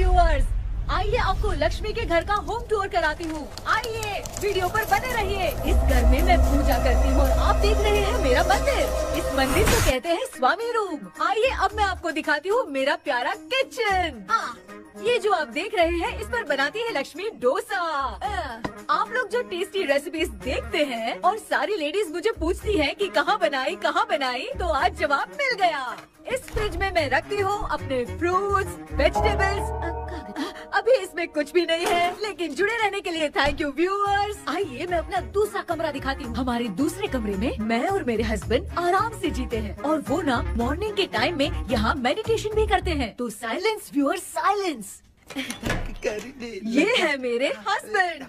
Viewers, आइए आपको लक्ष्मी के घर का होम टूर कराती हूँ। आइए वीडियो पर बने रहिए। इस घर में मैं पूजा करती हूँ और आप देख रहे हैं मेरा मंदिर। इस मंदिर को कहते हैं स्वामी रूम। आइए अब मैं आपको दिखाती हूँ मेरा प्यारा किचन। ये जो आप देख रहे हैं इस पर बनाती है लक्ष्मी डोसा। आप लोग जो टेस्टी रेसिपीज देखते हैं और सारी लेडीज मुझे पूछती हैं कि कहाँ बनाई, तो आज जवाब मिल गया। इस फ्रिज में मैं रखती हूँ अपने फ्रूट्स, वेजिटेबल्स। अभी इसमें कुछ भी नहीं है, लेकिन जुड़े रहने के लिए थैंक यू व्यूअर्स। आइए मैं अपना दूसरा कमरा दिखाती हूँ। हमारे दूसरे कमरे में मैं और मेरे हस्बैंड आराम से जीते हैं और वो ना मॉर्निंग के टाइम में यहाँ मेडिटेशन भी करते हैं। तो साइलेंस व्यूअर्स, साइलेंस। ये है मेरे हस्बैंड।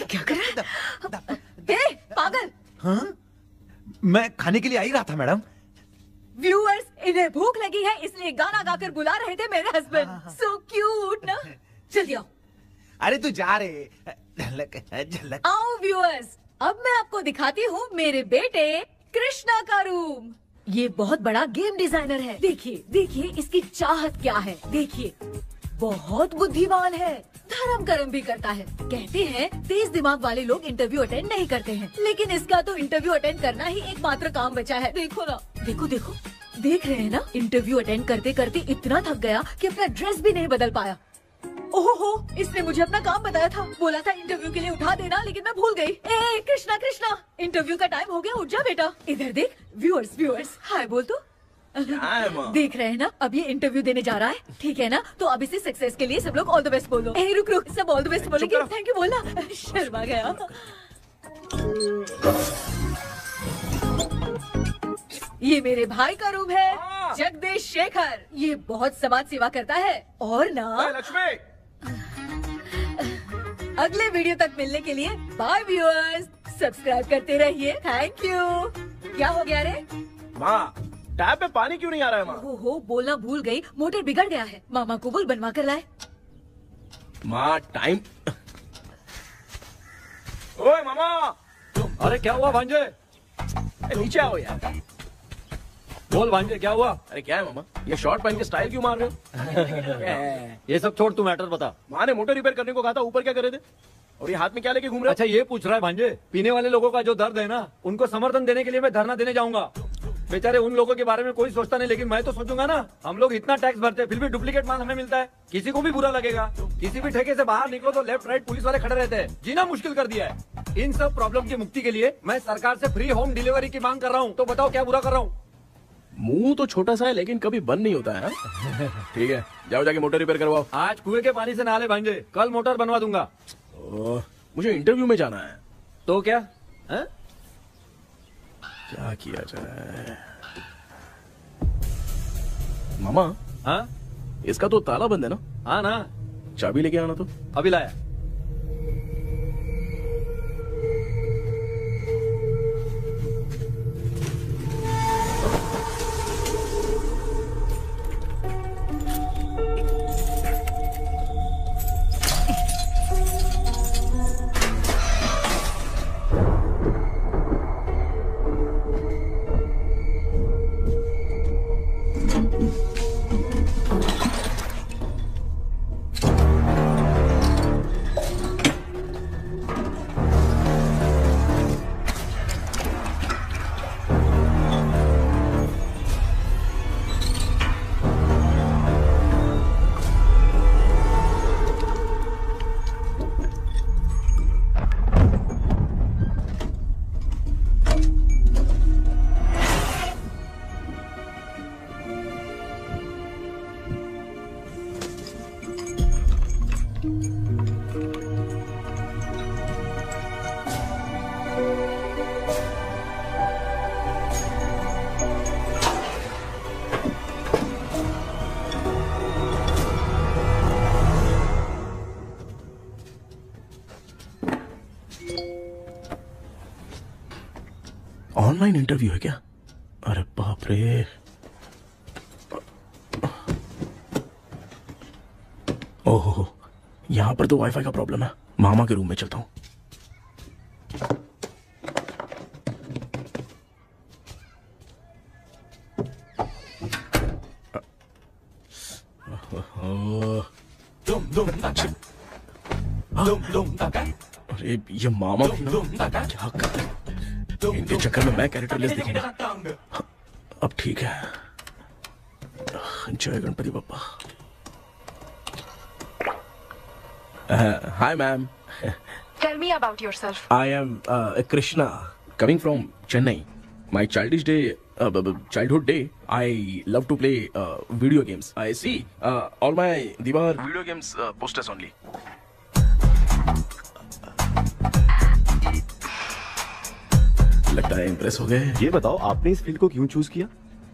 क्या कर रहा है? पागल। हाँ? मैं खाने के लिए आ ही रहा था मैडम। व्यूअर्स, इन्हें भूख लगी है इसलिए गाना गाकर बुला रहे थे मेरे हस्बैंड। सो क्यूट ना। जल्दी आओ। अरे तू जा रे। झलक। आओ व्यूअर्स, अब मैं आपको दिखाती हूँ मेरे बेटे कृष्णा का रूम। ये बहुत बड़ा गेम डिजाइनर है। देखिए इसकी चाहत क्या है। देखिए बहुत बुद्धिमान है, धर्म कर्म भी करता है। कहते हैं तेज दिमाग वाले लोग इंटरव्यू अटेंड नहीं करते हैं, लेकिन इसका तो इंटरव्यू अटेंड करना ही एकमात्र काम बचा है। देखो ना, देखो देख रहे हैं ना, इंटरव्यू अटेंड करते करते इतना थक गया कि अपना ड्रेस भी नहीं बदल पाया। ओहो, इसने मुझे अपना काम बताया था। बोला था इंटरव्यू के लिए उठा देना, लेकिन मैं भूल गई। ए कृष्णा, इंटरव्यू का टाइम हो गया, उठ जा बेटा। इधर देख। व्यूअर्स हाय बोल तो। देख रहे हैं ना, अब ये इंटरव्यू देने जा रहा है, ठीक है ना? तो अब इसे सक्सेस के लिए सब लोग ऑल द बेस्ट बोलो। रुक, सब ऑल द बेस्ट बोलेंगे। थैंक यू बोलना। शर्मा गया। ये मेरे भाई का रूम है, जगदीश शेखर। ये बहुत समाज सेवा करता है और ना लक्ष्मी। अगले वीडियो तक मिलने के लिए बाय व्यूअर्स। सब्सक्राइब करते रहिए। Thank you. क्या हो गया रे? माँ, टैप में पानी क्यों नहीं आ रहा है माँ? हो बोलना भूल गई, मोटर बिगड़ गया है। मामा को बोल बनवा कर लाए। माँ टाइम। ओए मामा। अरे क्या हुआ भांजे? नीचे आओ यार। बोल भांजे क्या हुआ? अरे क्या है मामा, ये शॉर्ट पहन के स्टाइल क्यों मार रहे हो? ये सब छोड़, तू मैटर बता। माँ ने मोटर रिपेयर करने को कहा था, ऊपर क्या करे थे? और ये हाथ में क्या लेके घूम रहे हो? अच्छा ये पूछ रहा है भांजे, पीने वाले लोगों का जो दर्द है ना, उनको समर्थन देने के लिए मैं धरना देने जाऊंगा। बेचारे उन लोगों के बारे में कोई सोचता नहीं, लेकिन मैं तो सोचूंगा ना। हम लोग इतना टैक्स भरते हैं, फिर भी डुप्लीकेट माल हमें मिलता है। किसी को भी बुरा लगेगा। किसी भी ठेके से बाहर निकलो तो लेफ्ट राइट पुलिस वाले खड़े रहते हैं। जीना मुश्किल कर दिया है। इन सब प्रॉब्लम की मुक्ति के लिए मैं सरकार से फ्री होम डिलीवरी की मांग कर रहा हूँ। तो बताओ क्या बुरा कर रहा हूँ? मुंह तो छोटा सा है लेकिन कभी बंद नहीं होता है। ठीक है, जाओ जाके मोटर रिपेयर करवाओ। आज कुएं के पानी से नहा ले भांजे, कल मोटर बनवा दूंगा। मुझे इंटरव्यू में जाना है। तो क्या है? क्या किया जाए? मामा। हाँ, इसका तो ताला बंद है ना? हाँ ना। चाबी लेके आना तो। अभी लाया। ऑनलाइन इंटरव्यू है क्या? अरे बाप रे। ओहो, यहाँ पर तो वाईफाई का प्रॉब्लम है। मामा के रूम में चलता हूँ। अरे ये मामा भी ना क्या कर रहे हैं? इनके चक्कर में मैं कैरेक्टरलेस दिखेगा। अब ठीक है। जय Ganpati Bappa. Hi ma'am. Tell me about yourself. I am Krishna, coming from Chennai. My childhood day, I love to play video games. I see all my Diwar video games posters only. लगता है impress हो गए। ये बताओ आपने इस field को क्यों चूज किया?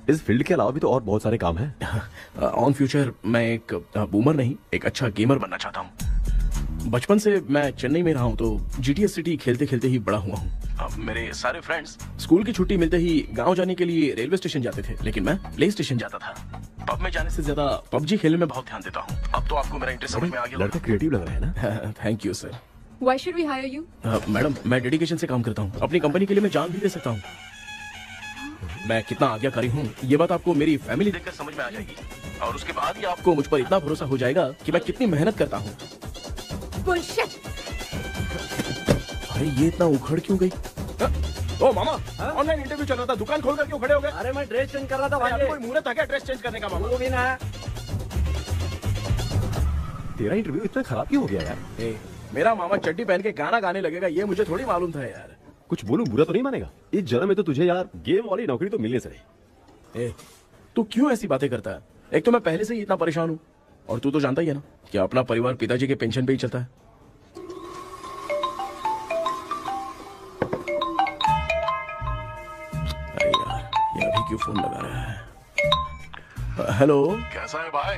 इस फील्ड के अलावा भी तो और बहुत सारे काम हैं। ऑन फ्यूचर मैं एक बूमर नहीं, एक अच्छा गेमर बनना चाहता हूँ। बचपन से मैं चेन्नई में रहा हूँ तो GTA सिटी खेलते खेलते ही बड़ा हुआ हूँ। मेरे सारे फ्रेंड्स स्कूल की छुट्टी मिलते ही गांव जाने के लिए रेलवे स्टेशन जाते थे, लेकिन मैं प्ले स्टेशन जाता था। पब में जाने से ज्यादा PUBG खेलने में बहुत ध्यान देता हूँ। अब तो आपको मेरा इंटरेस्ट समझ में आ गया। लड़का क्रिएटिव लग रहा है ना? Thank you sir. Why should we hire you? Madam मैं डेडिकेशन से काम करता हूँ, अपनी कंपनी के लिए मैं जान भी दे सकता हूँ। मैं कितना आज्ञाकारी हूँ ये बात आपको मेरी फैमिली देखकर समझ में आ जाएगी, और उसके बाद ही आपको मुझ पर इतना भरोसा हो जाएगा कि मैं कितनी मेहनत करता हूँ। Bullshit! अरे ये इतना उखड़ क्यों गई? ओ मामा, ऑनलाइन इंटरव्यू चल रहा था, दुकान खोल कर क्यों खड़े हो गए? अरे मैं ड्रेस चेंज कर रहा था अरे भाई। कोई मुहूर्त था क्या ड्रेस चेंज करने का मामा? वो भी ना। तेरा इंटरव्यू इतना खराब क्यों हो गया यार? ए, मेरा मामा चड्डी पहन के गाना गाने लगेगा ये मुझे थोड़ी मालूम था यार। कुछ बोलूं बुरा तो नहीं मानेगा? इस जन्म में तो तुझे यार गेम वाली नौकरी तो मिलने से रही। ए, तू क्यों ऐसी बातें करता है? एक तो मैं पहले से ही इतना परेशान हूँ, और तू तो जानता ही है ना कि अपना परिवार पिताजी के पेंशन पे ही चलता है। अरे यार ये अभी क्यों फोन लगा रहा है? हेलो कैसा है भाई?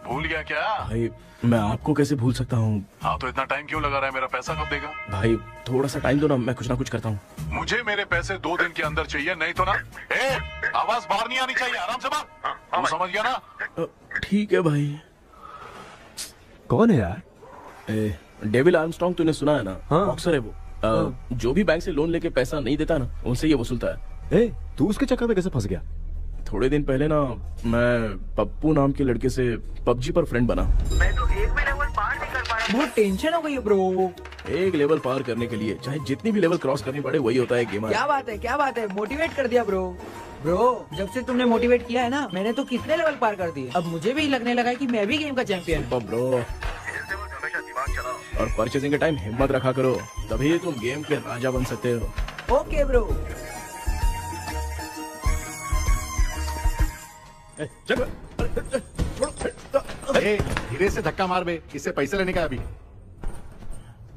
भूल गया क्या? भाई, मैं आपको कैसे भूल सकता हूँ? हाँ तो इतना टाइम क्यों लगा रहा है? मेरा पैसा कब देगा? भाई थोड़ा सा टाइम दो ना, मैं कुछ ना कुछ करता हूँ। मुझे मेरे पैसे 2 दिन के अंदर चाहिए, नहीं तो ना आवाज बाहर नहीं आनी चाहिए। आराम से बात, तू समझ गया ना? ठीक है भाई। कौन है यार? डेविल आर्मस्ट्रांग तूने सुना है ना? हाँ। बॉक्सर है वो। जो भी बैंक से लोन लेके पैसा नहीं देता ना, उनसे ये वसूलता है। तू उसके चक्कर में कैसे फंस गया? थोड़े दिन पहले ना मैं पप्पू नाम के लड़के से PUBG पर फ्रेंड बना। मैं तो एक भी लेवल पार नहीं कर पाया। बहुत टेंशन हो गई है ब्रो। एक लेवल पार करने के लिए चाहे जितनी भी लेवल क्रॉस करनी पड़े वही होता है गेमर। क्या बात है, मोटिवेट कर दिया ब्रो। ब्रो जब से तुमने मोटिवेट किया है ना, मैंने तो कितने लेवल पार कर दिए। अब मुझे भी लगने लगा है कि मैं भी गेम का चैंपियन हूँ। ब्रो और परचेसिंग के टाइम हिम्मत रखा करो, तभी तुम गेम के राजा बन सकते हो। Okay bro. धीरे से धक्का मार बे, इससे पैसे लेने का अभी।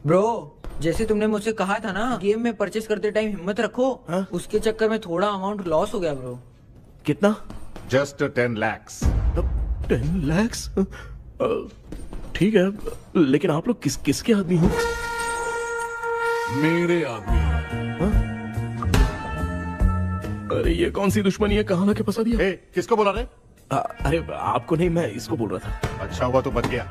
ब्रो जैसे तुमने मुझसे कहा था ना गेम में परचेस करते टाइम हिम्मत रखो, उसके चक्कर में थोड़ा अमाउंट लॉस हो गया ब्रो। कितना? Just 10 lakhs। 10 lakhs? ठीक है, लेकिन आप लोग किसके आदमी हो? मेरे आदमी। अरे ये कौन सी दुश्मनी है, कहाँ लाके फंसा दिया? किसको बोला रे? अरे आपको नहीं, मैं इसको बोल रहा था। अच्छा हुआ तो बच गया।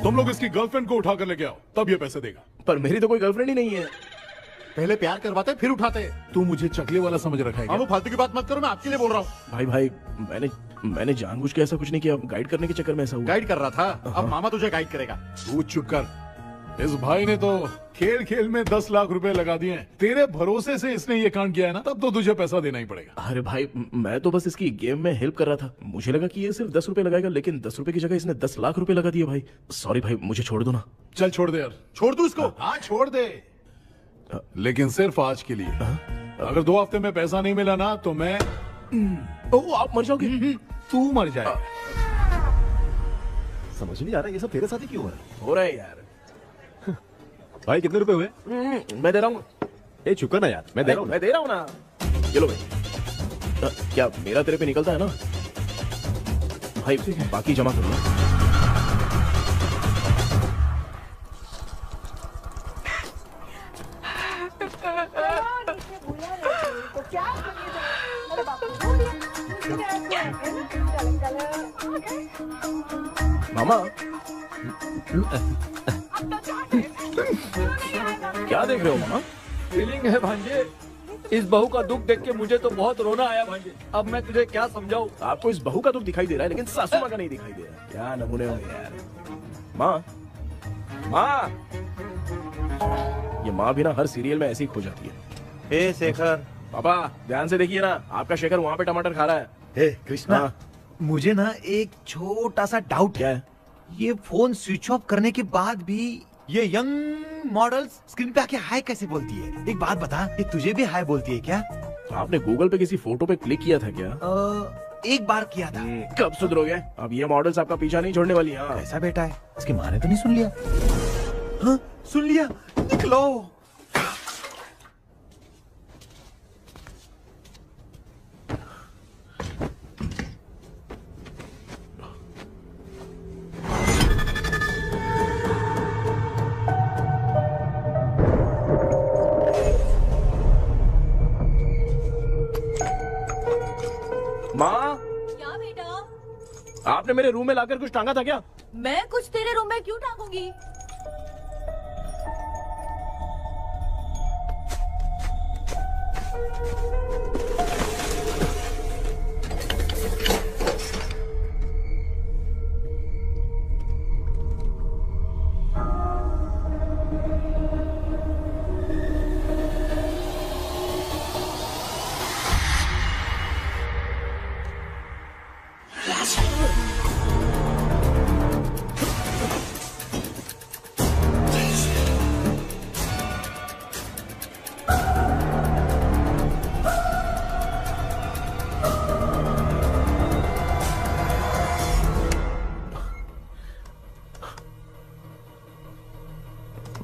तुम लोग इसकी गर्लफ्रेंड को उठा कर लेके आओ, तब ये पैसे देगा। पर मेरी तो कोई गर्लफ्रेंड ही नहीं है। पहले प्यार करवाते फिर उठाते। तू मुझे चकले वाला समझ रखा है क्या? वो फालतू की बात मत करो, मैं आपके लिए बोल रहा हूँ। भाई मैंने जानबूझ के ऐसा कुछ नहीं किया, गाइड करने के चक्कर में ऐसा हुआ। गाइड कर रहा था, अब मामा तुझे गाइड करेगा। तू चुप कर। इस भाई ने तो खेल खेल में 10 लाख रुपए लगा दिए हैं। तेरे भरोसे से इसने ये कांड किया है ना, तब तो तुझे पैसा देना ही पड़ेगा। अरे भाई मैं तो बस इसकी गेम में हेल्प कर रहा था, मुझे लगा कि ये सिर्फ 10 रुपए लगाएगा, लेकिन 10 रुपए की जगह इसने 10 लाख रुपए लगा दिए। भाई सॉरी भाई, मुझे छोड़ दो ना। चल छोड़ दे यार। छोड़ दू इसको? हाँ छोड़ दे, लेकिन सिर्फ आज के लिए। अगर 2 हफ्ते में पैसा नहीं मिला ना तो मैं आप मर जाओगे। तू मर जाए। समझ नहीं आ रहा ये सब तेरे साथ ही क्यों हो रहा है यार। भाई कितने रुपए हुए? मैं दे रहा हूँ। चुका ना यार, मैं दे रहा हूँ। मैं दे रहा हूँ ना। ये लो भाई। क्या मेरा तेरे पे निकलता है ना भाई? बाकी जमा कर लो। मामा क्या देख रहे हो मामा? फीलिंग है भांजे, इस बहू का दुख देख के मुझे तो बहुत रोना आया भाई। अब मैं तुझे क्या समझाऊं? आपको इस बहू का दुख दिखाई दे रहा है लेकिन सासू माँ का नहीं दिखाई दे रहा है। क्या नमूने हो यार। माँ, माँ, ये माँ भी ना हर सीरियल में ऐसी ही खो जाती है। ए शेखर। पापा ध्यान से देखिए ना, आपका शेखर वहाँ पे टमाटर खा रहा है। हे कृष्णा, हाँ। मुझे ना एक छोटा सा डाउट क्या है? ये फोन स्विच ऑफ करने के बाद भी ये यंग मॉडल्स स्क्रीन पे आके हाय कैसे बोलती है? एक बात बता, ये तुझे भी हाय बोलती है क्या? आपने गूगल पे किसी फोटो पे क्लिक किया था क्या? एक बार किया था। कब सुधरोगे? अब ये मॉडल्स आपका पीछा नहीं छोड़ने वाली। हाँ। ऐसा बेटा है, इसकी माँ ने तो नहीं सुन लिया? हाँ, सुन लिया। निकलो। माँ, क्या बेटा? आपने मेरे रूम में लाकर कुछ टांगा था क्या? मैं कुछ तेरे रूम में क्यों टांगूंगी?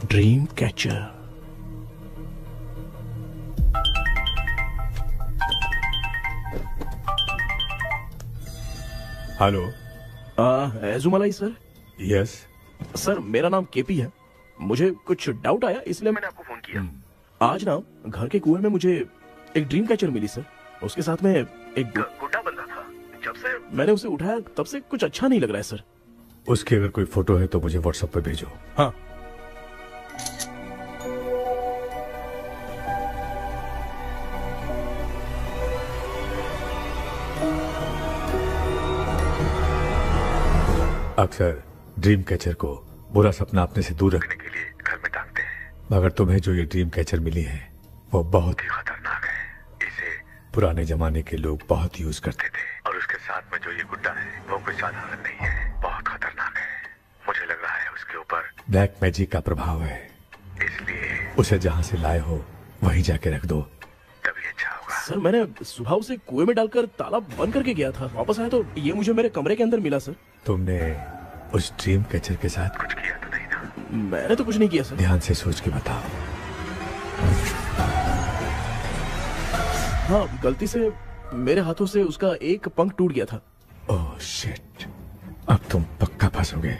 Dream catcher. Hello. Ezhumalai sir. Yes sir, मेरा नाम केपी है। मुझे कुछ डाउट आया इसलिए मैंने आपको फोन किया। आज ना घर के कुएं में मुझे एक ड्रीम कैचर मिली सर। उसके साथ में एक गुड्डा बंदा था। जब से मैंने उसे उठाया तब से कुछ अच्छा नहीं लग रहा है सर। उसकी अगर कोई फोटो है तो मुझे व्हाट्सएप पे भेजो। हाँ। अक्सर ड्रीम कैचर को बुरा सपना अपने से दूर रखने के लिए घर में टांगते हैं, मगर तुम्हें जो ये ड्रीम कैचर मिली है वो बहुत ही खतरनाक है। इसे पुराने जमाने के लोग बहुत यूज करते थे और उसके साथ में जो ये गुड्डा है वो कोई साधारण नहीं है, बहुत खतरनाक है। मुझे लग रहा है उसके ऊपर ब्लैक मैजिक का प्रभाव है, इसलिए उसे जहाँ से लाए हो वहीं जाके रख दो, तभी अच्छा होगा। सर, मैंने सुबह उसे कुएं में डालकर ताला बंद करके गया था। वापस आया तो ये मुझे मेरे कमरे के अंदर मिला सर। तुमने उस ड्रीम कैचर के साथ कुछ किया तो नहीं ना? मैंने तो कुछ नहीं किया सर। ध्यान से सोच के बताओ। हाँ, गलती से मेरे हाथों से उसका एक पंख टूट गया था। ओह शिट, अब तुम पक्का फंसोगे।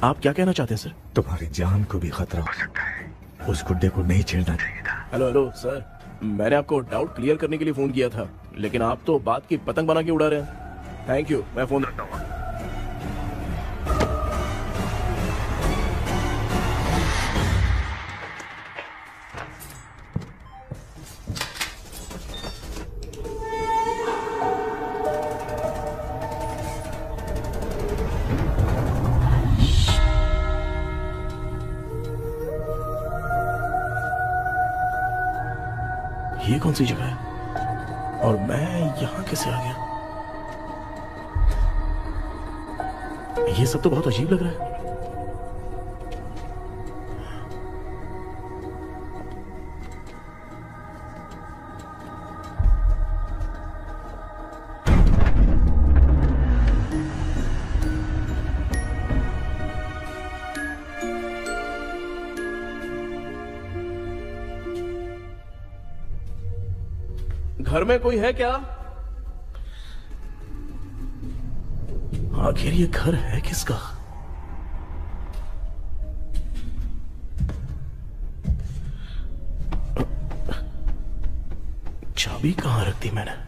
आप क्या कहना चाहते हैं सर? तुम्हारी जान को भी खतरा हो सकता है। उस गुड्डे को नहीं छेड़ना चाहिए था। हेलो हेलो सर, मैंने आपको डाउट क्लियर करने के लिए फोन किया था, लेकिन आप तो बात की पतंग बना के उड़ा रहे हैं। थैंक यू, मैं फोन रखता हूँ। ये कौन सी जगह है और मैं यहाँ कैसे आ गया? ये सब तो बहुत अजीब लग रहा है। घर में कोई है क्या? आखिर ये घर है किसका? चाबी कहां रख दी मैंने?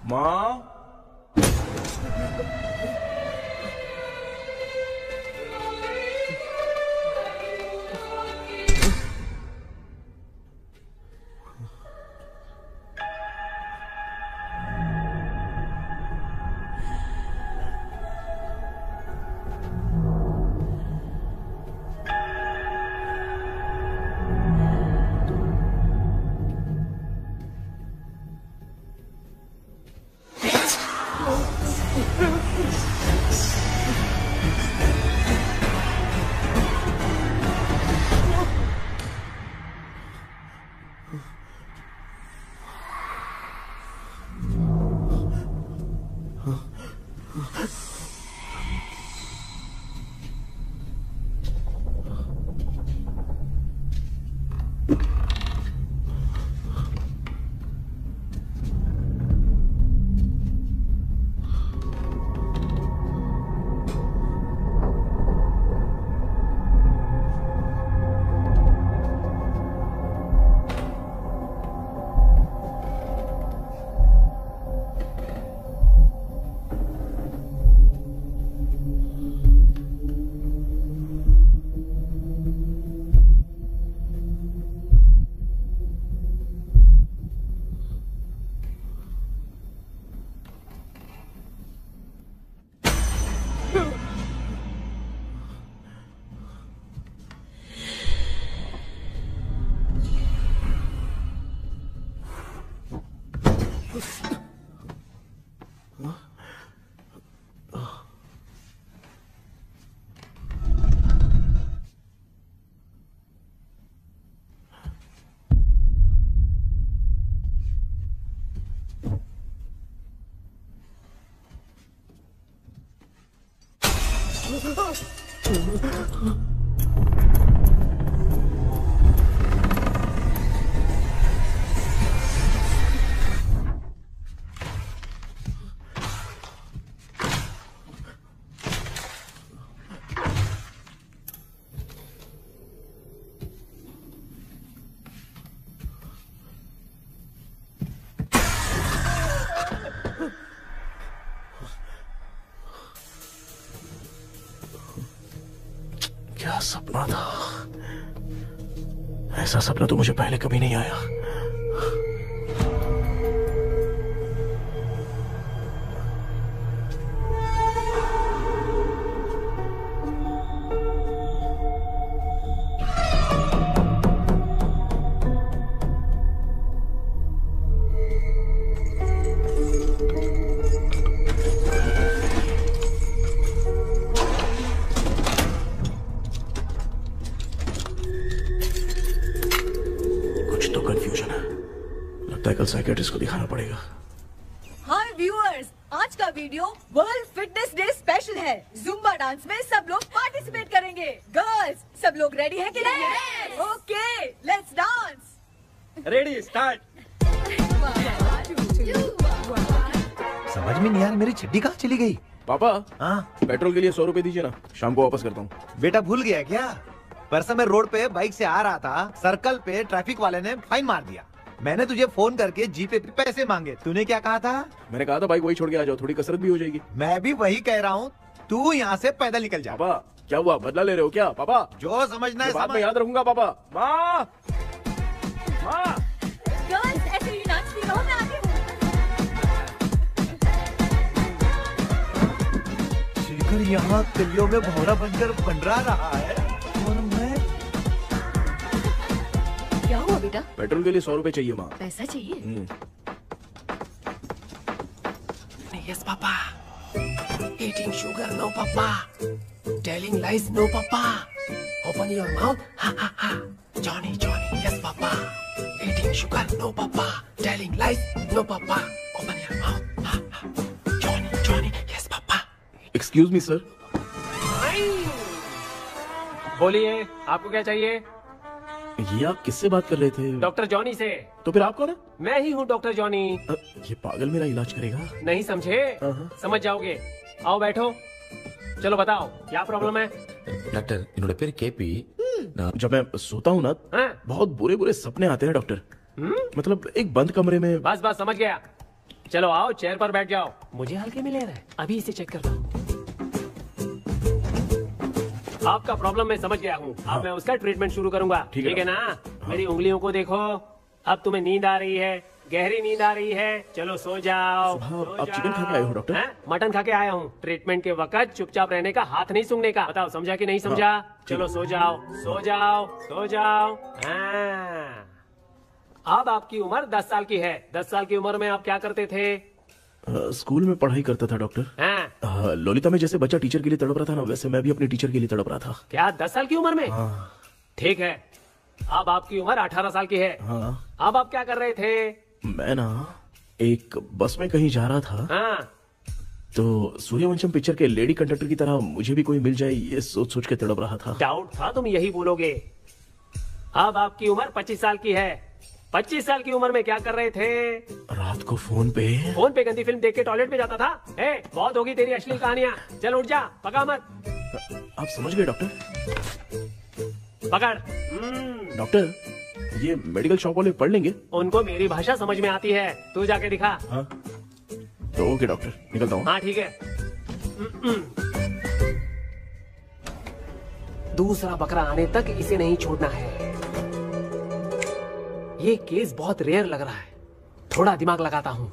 माँ। क्या सपना था? ऐसा सपना तो मुझे पहले कभी नहीं आया। कल साइकियाट्रिस्ट को दिखाना पड़ेगा। हाय व्यूअर्स, आज का video world fitness day special है। जुम्बा डांस में सब लोग पार्टिसिपेट करेंगे। गर्ल्स, सब लोग रेडी हैं कि नहीं? Okay, let's dance. Ready, start. समझ में नहीं यार, मेरी छड्डी कहाँ चली गई? पापा, हाँ पेट्रोल के लिए 100 रुपए दीजिए ना, शाम को वापस करता हूँ। बेटा भूल गया क्या? परसों मैं रोड पे बाइक से आ रहा था, सर्कल पे ट्रैफिक वाले ने फाइन मार दिया। मैंने तुझे फोन करके जीपे पे पैसे मांगे, तूने क्या कहा था? मैंने कहा था बाइक वही छोड़ के आ जाओ, थोड़ी कसरत भी हो जाएगी। मैं भी वही कह रहा हूँ, तू यहाँ से पैदल निकल जा। पापा क्या हुआ, बदला ले रहे हो क्या? पापा जो समझना है बात में याद रखूंगा। पापा, माँ, माँ। गर्ल्स ऐसे ही नाचती रहो, मैं आती हूँ। शेखर यहाँ गलियों में भौरा बनकर भंडरा रहा है और मैं। क्या हुआ बेटा? पेट्रोल के लिए 100 रुपए चाहिए माँ। पैसा चाहिए? Yes, Papa. Eating sugar, no, Papa. Telling lies, no, Papa. Open your mouth, ha ha ha. Johnny, Johnny, yes, Papa. Eating sugar, no, Papa. Telling lies, no, Papa. Open your mouth, ha ha. Johnny, Johnny, yes, Papa. Excuse me, sir. बोलिए, आपको क्या चाहिए? ये आप किससे बात कर रहे थे? डॉक्टर जॉनी से। तो फिर आप कौन है? मैं ही हूँ डॉक्टर जॉनी। ये पागल मेरा इलाज करेगा? नहीं समझे? समझ जाओगे। आओ बैठो। चलो बताओ क्या प्रॉब्लम है? डॉक्टर इन्होंने पेर केपी। जब मैं सोता हूँ ना, बहुत बुरे बुरे सपने आते हैं डॉक्टर। मतलब एक बंद कमरे में। बस बस समझ गया। चलो आओ, चेयर पर बैठ जाओ। मुझे हल्के में ले रहा है, अभी इसे चेक करता हूँ। आपका प्रॉब्लम मैं समझ गया हूँ। अब मैं उसका ट्रीटमेंट शुरू करूंगा, ठीक है ना? मेरी उंगलियों को देखो। अब तुम्हें नींद आ रही है, गहरी नींद आ रही है। चलो सो जाओ। आप चिकन खा के आए हो डॉक्टर? मटन खा के आया हूँ। ट्रीटमेंट के वक्त चुपचाप रहने का, हाथ नहीं सूंघने का। बताओ समझा कि नहीं समझा? चलो सो जाओ, सो जाओ, सो जाओ। अब आपकी उम्र 10 साल की है। 10 साल की उम्र में आप क्या करते थे? स्कूल में पढ़ाई करता था डॉक्टर। ललिता में जैसे बच्चा टीचर के लिए तड़प रहा था ना, वैसे मैं भी अपने टीचर के लिए तड़प रहा था। क्या 10 साल की उम्र में? ठीक है, अब आपकी उम्र 18 साल की है। अब आप क्या कर रहे थे? मैं ना एक बस में कहीं जा रहा था, तो सूर्यवंशम पिक्चर के लेडी कंडक्टर की तरह मुझे भी कोई मिल जाए, ये सोच सोच के तड़प रहा था। डाउट था तुम यही बोलोगे। अब आपकी उम्र 25 साल की है। 25 साल की उम्र में क्या कर रहे थे? रात को फोन पे गंदी फिल्म देख के टॉयलेट में जाता था। बहुत होगी तेरी अश्लील कहानियां। चल उठ जा, पका मत। आप समझ गए डॉक्टर? पकड़। डॉक्टर, ये मेडिकल शॉप वाले पढ़ लेंगे? उनको मेरी भाषा समझ में आती है, तू जाके दिखा। तो ओके डॉक्टर, निकलता हूँ। हाँ ठीक है। दूसरा बकरा आने तक इसे नहीं छोड़ना है। ये केस बहुत रेयर लग रहा है, थोड़ा दिमाग लगाता हूँ।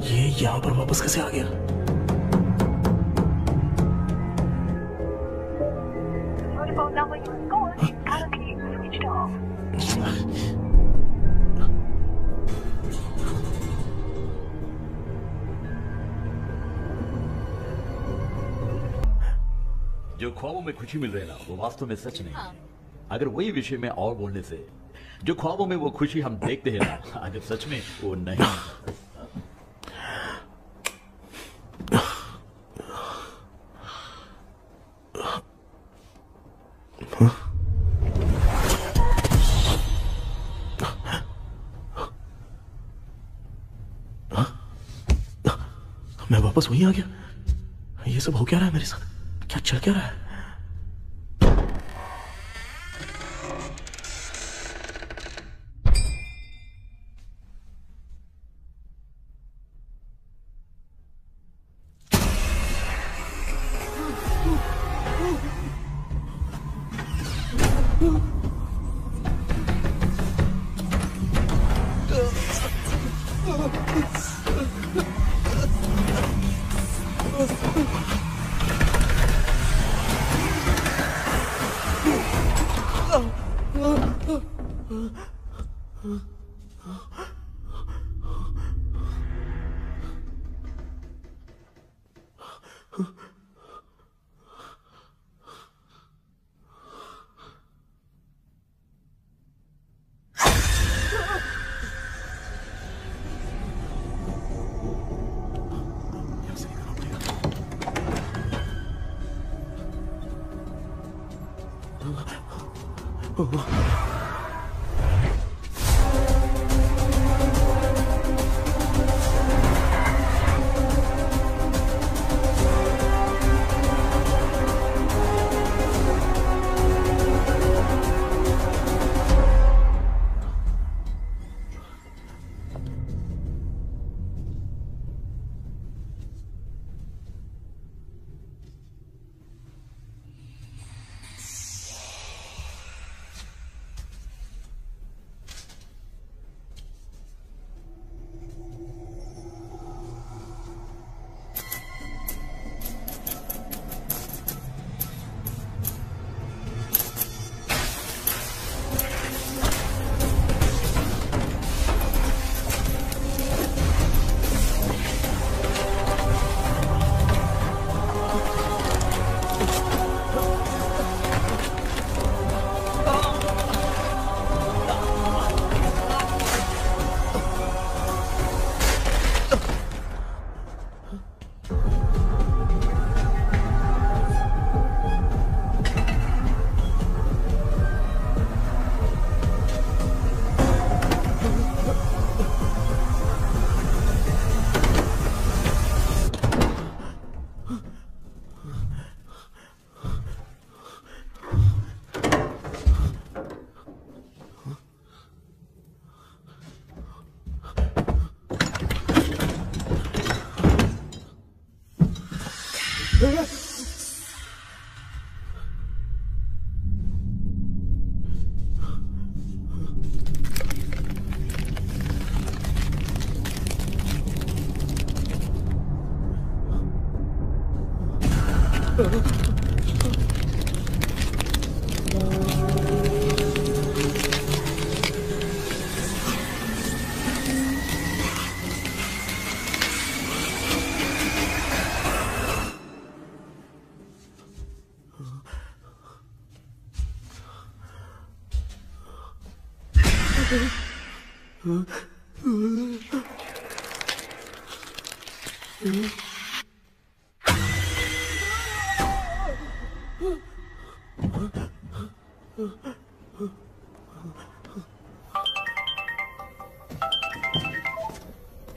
ये यहाँ पर वापस कैसे आ गया? जो ख्वाबों में खुशी मिल रही है ना, वो वास्तव में सच नहीं है। अगर वही विषय में और बोलने से, जो ख्वाबों में वो खुशी हम देखते हैं ना, अगर सच में वो नहीं। मैं वापस वहीं आ गया। ये सब हो क्या रहा है मेरे साथ? क्या चल क्या रहा है?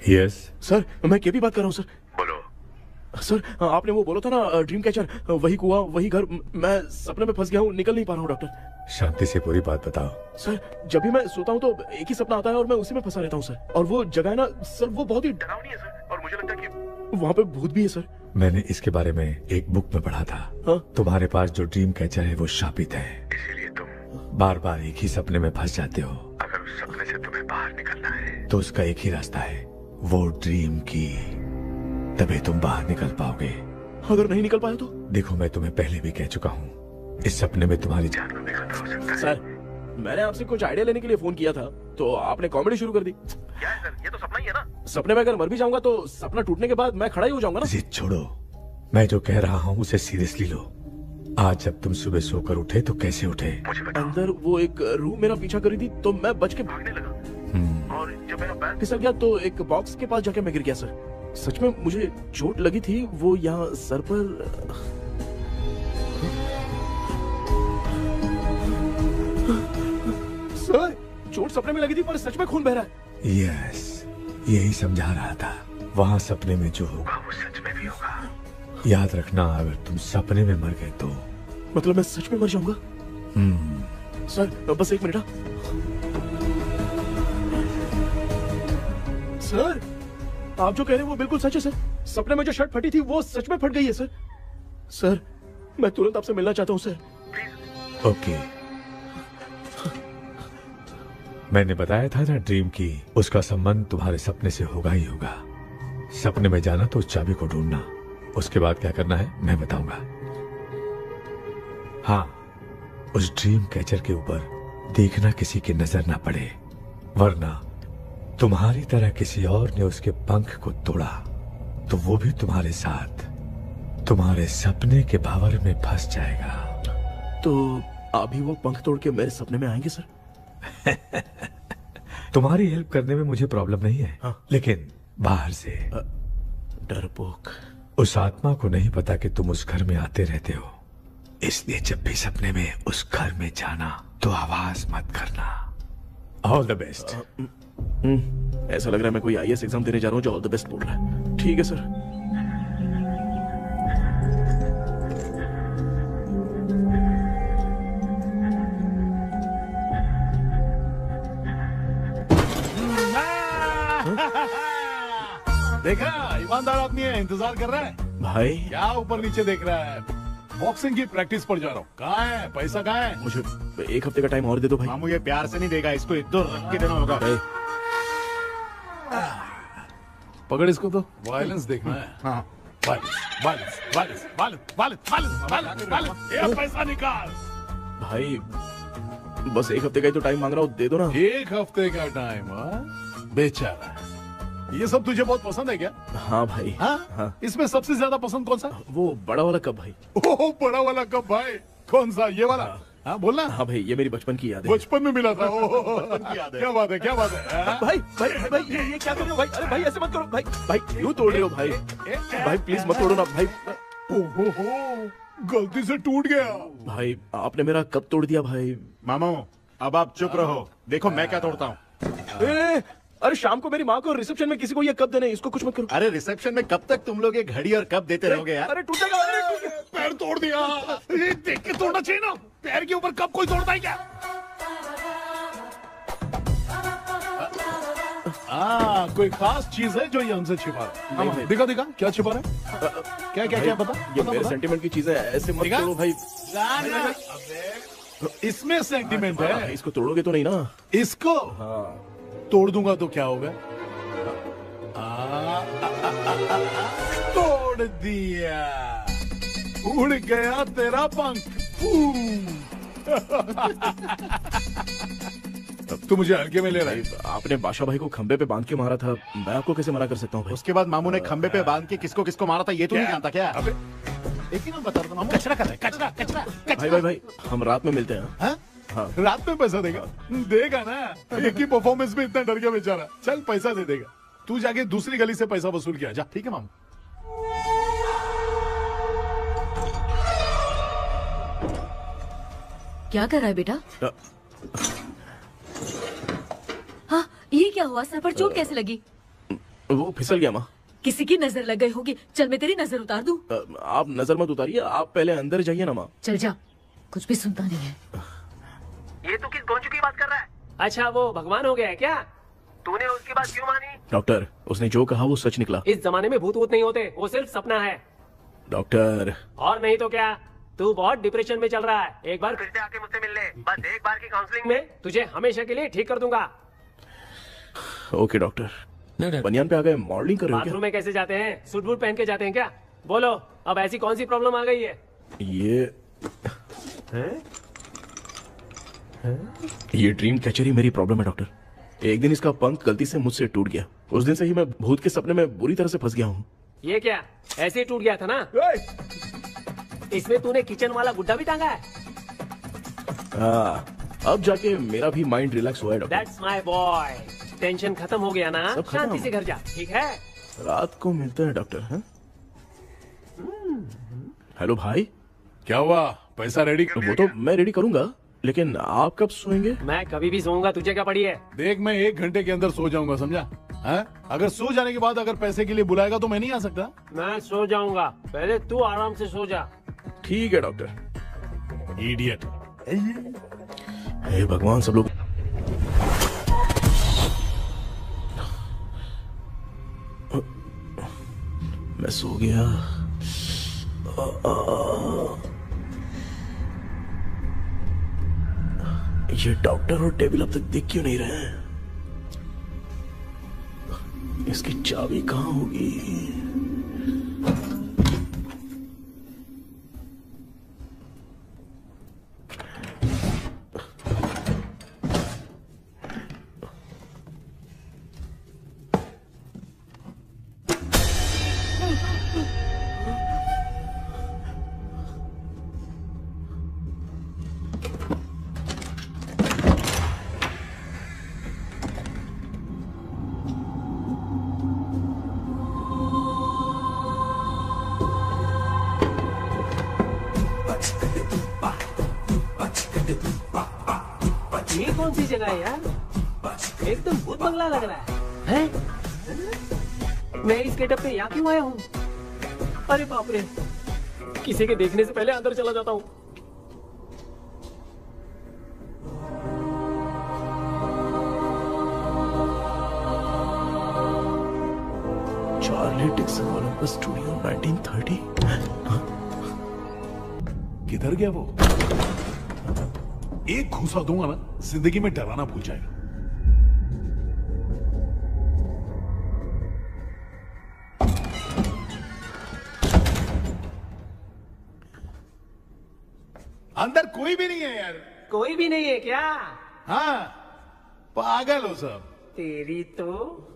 यस सर, मैं केपी बात कर रहा हूँ सर। बोलो सर, आपने वो बोला था ना ड्रीम कैचर, वही कुआं वही घर, मैं सपने में फंस गया हूँ, निकल नहीं पा रहा हूँ डॉक्टर। शांति से पूरी बात बताओ। सर, जब भी मैं सोता हूँ तो एक ही सपना आता है और मैं उसी में फंसा रहता हूँ सर। और वो जगह है ना सर, वो बहुत ही डरावनी है सर, और मुझे लगता है कि वहाँ पे भूत भी है सर। मैंने इसके बारे में एक बुक में पढ़ा था। हाँ? तुम्हारे पास जो ड्रीम कैचर है वो शापित है, इसीलिए तुम बार बार एक ही सपने में फंस जाते हो। अगर उस सपने से तुम्हें बाहर निकलना है तो उसका एक ही रास्ता है, वो ड्रीम की, तभी तुम बाहर निकल पाओगे। अगर नहीं निकल पाया तो? देखो, मैं तुम्हें पहले भी कह चुका हूँ, इस सपने में तुम्हारी जान का भी खतरा हो सकता है। सर, मैंने आपसे कुछ आइडिया लेने के लिए फोन किया था तो आपने कॉमेडी शुरू कर दी। क्या है सर, ये तो सपना ही है ना। सपने में अगर मर भी जाऊंगा तो सपना टूटने के बाद मैं खड़ा ही हो जाऊंगा ना। जिद छोड़ो, मैं जो कह रहा हूँ उसे सीरियसली लो। आज जब तुम सुबह सोकर उठे तो कैसे उठे? अंदर वो एक रूह मेरा पीछा करी थी तो मैं बच के भागने लगा, और जब मेरा पैर फिसल गया तो एक बॉक्स के पास जाके मैं गिर गया सर। सच में मुझे चोट लगी थी, वो यहाँ सर पर। सर, चोट सपने में लगी थी पर सच में खून बह रहा है। यस, यही समझा रहा था, वहाँ सपने में जो होगा वो सच में भी होगा। याद रखना, अगर तुम सपने में मर गए तो मतलब मैं सच में मर जाऊंगा। सर, बस एक मिनट। सर, आप जो कह रहे हैं वो बिल्कुल सच है सर। सपने में जो शर्ट फटी थी वो सच में फट गई है सर। सर, मैं तुरंत आपसे मिलना चाहता हूँ सर। ओके, मैंने बताया था ना ड्रीम की, उसका संबंध तुम्हारे सपने से होगा ही होगा। सपने में जाना तो उस चाबी को ढूंढना, उसके बाद क्या करना है मैं बताऊंगा। हाँ, उस ड्रीम कैचर के ऊपर देखना किसी की नजर ना पड़े, वरना तुम्हारी तरह किसी और ने उसके पंख को तोड़ा तो वो भी तुम्हारे साथ तुम्हारे सपने के भावर में फंस जाएगा। तो अभी वो पंख तोड़ के मेरे सपने में आएंगे सर? तुम्हारी हेल्प करने में मुझे प्रॉब्लम नहीं है। हाँ। लेकिन बाहर से डरपोक, उस आत्मा को नहीं पता कि तुम उस घर में आते रहते हो, इसलिए जब भी सपने में उस घर में जाना तो आवाज मत करना। All the best. ऐसा लग रहा है मैं कोई आईएएस एग्जाम देने जा रहा हूँ जो ऑल द बेस्ट बोल रहा है। ठीक है सर। देखा, ईमानदार आदमी है, इंतजार कर रहा है। भाई क्या ऊपर नीचे देख रहा है? बॉक्सिंग की प्रैक्टिस पर जा रहा हूँ। कहाँ है पैसा? कहाँ है? मुझे एक हफ्ते का टाइम और दे दो भाई। मामू ये प्यार से नहीं देगा, इसको इधर रख के देना होगा। पकड़ इसको, तो वायलेंस देखना है। हाँ, violence violence violence violence violence violence violence, ये पैसा निकाल। भाई बस एक हफ्ते का ही तो टाइम मांग रहा हूँ, दे दो ना। एक हफ्ते का टाइम? बेचारा, ये सब तुझे बहुत पसंद है क्या? हाँ भाई। हाँ? इसमें सबसे ज्यादा पसंद कौन सा? वो बड़ा वाला कप भाई। ओह, बड़ा वाला कप भाई। कौन सा? ये वाला? हाँ बोलना। हाँ भाई, ये मेरी बचपन की याद है। बचपन में मिला था। क्या बात है, क्या बात है। भाई भाई भाई ये क्या कर रहे हो भाई? अरे भाई ऐसे मत करो भाई। भाई क्यों तोड़ रहे हो भाई? भाई प्लीज मत तोड़ो ना भाई। ओहो, गलती से टूट गया। भाई आपने मेरा कप तोड़ दिया भाई। मामू अब आप चुप रहो, देखो मैं क्या तोड़ता हूँ। अरे शाम को मेरी माँ को रिसेप्शन में किसी को ये कप देना है, इसको कुछ मत करो। अरे रिसेप्शन में कब तक तुम लोग ये घड़ी और कप देते रहोगे यार? अरे टूट जाएगा। पैर तोड़ दिया। ये देख के तोड़ना चाहिए ना, पैर के ऊपर कप कोई तोड़ता है क्या? कोई खास चीज है जो ये हमसे छिपा रहा है? दिखा दिखा, क्या छिपा रहा है? क्या क्या क्या पता? ये मेरे सेंटीमेंट की चीजें ऐसे मत करो भाई। इसमें सेंटीमेंट है। इसको तोड़ोगे तो नहीं ना? इसको तोड़ दूंगा तो क्या होगा? तोड़ दिया। उड़ गया तेरा पंख। तू मुझे हल्के में ले रहा है। आपने बादशाह भाई को खंबे पे बांध के मारा था, मैं आपको कैसे मना कर सकता हूँ भाई? उसके बाद मामू ने खंबे पे बांध के किसको किसको मारा था ये तो नहीं जानता क्या? अबे एक ही नाम बता रहा मामू। कचरा कर रहा है, कचरा कचरा कचरा। भाई हम रात में मिलते हैं। हाँ? हाँ। रात में पैसा देगा? देगा ना, एक ही परफॉर्मेंस में इतना डर गया बेचारा। चल पैसा दे देगा, तू जाके दूसरी गली से पैसा वसूल किया जा। ठीक है मामू। क्या कर रहा है बेटा? हाँ, ये क्या हुआ? सर पर चोट कैसे लगी? वो फिसल गया माँ। किसी की नजर लग गई होगी। चल मैं तेरी नजर उतार दूं। आप नजर मत उतारिए, आप पहले अंदर जाइए ना माँ। चल जा, कुछ भी सुनता नहीं है। ये तो किस गोंजू की बात कर रहा है? अच्छा वो भगवान हो गया है क्या? तूने उसकी बात क्यों मानी? डॉक्टर, उसने जो कहा वो सच निकला। इस जमाने में भूत वूत नहीं होते, वो सिर्फ सपना है। डॉक्टर। और नहीं तो क्या, तू बहुत डिप्रेशन में चल रहा है। एक बार फिर से आके मुझसे मिल ले, बस एक बार की काउंसलिंग में तुझे हमेशा के लिए ठीक कर दूंगा। Okay doctor. बनियान पे आ गए, मॉडलिंग कर रहे हो क्या? बाथरूम में कैसे जाते हैं? सूट बूट पहन के जाते हैं क्या? बोलो, अब ऐसी कौन सी प्रॉब्लम आ गई है? ये ड्रीम कैचर ही मेरी प्रॉब्लम है डॉक्टर। एक दिन इसका पंख गलती से मुझसे टूट गया। उस दिन से ही मैं भूत के सपने में बुरी तरह से फंस गया हूँ। ये क्या ऐसे ही टूट गया था ना? इसमें तूने किचन वाला गुड्डा भी टांगा है? अब जाके मेरा भी माइंड रिलैक्स हुआ है doctor. That's my boy. Tension खत्म हो गया ना? शांति से घर जा, ठीक है? रात को मिलते हैं डॉक्टर। हैं? हेलो भाई, क्या हुआ? पैसा रेडी कर? वो तो मैं रेडी करूंगा, लेकिन आप कब सोएंगे? मैं कभी भी सोऊंगा, तुझे क्या पड़ी है? देख, मैं 1 घंटे के अंदर सो जाऊंगा, समझा? अगर सो जाने के बाद अगर पैसे के लिए बुलाएगा तो मैं नहीं आ सकता। मैं सो जाऊंगा, पहले तू आराम से सो जा। ठीक है डॉक्टर। इडियट। हे भगवान, सब लोग मैं सो गया। ये डॉक्टर और टेबल अब तक दिख क्यों नहीं रहे हैं? इसकी चाबी कहाँ होगी? ये कौन सी जगह है यार? एकदम भूत बंगला लग रहा है। मैं इस गेटअप पे यहाँ क्यों आया हूँ? अरे बाप रे, किसी के देखने से पहले अंदर चला जाता हूँ। Charlie Dixon Olympus studio 1930। किधर गया वो? एक घूसा दूंगा ना, जिंदगी में डराना भूल जाएगा। अंदर कोई भी नहीं है यार। कोई भी नहीं है क्या? हाँ, पागल हो सब। तेरी तो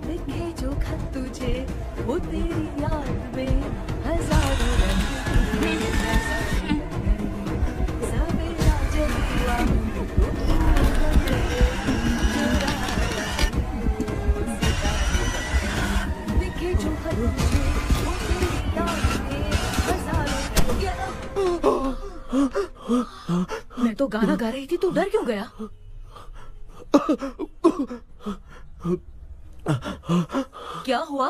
लिखे जो खत तुझे वो तेरी याद में हजारों रंग सवेरा जब हुआ लिखे जो खत तुझे वो तेरी याद में हजारों रंग। मैं तो गाना गा रही थी, तू डर क्यों गया? क्या हुआ?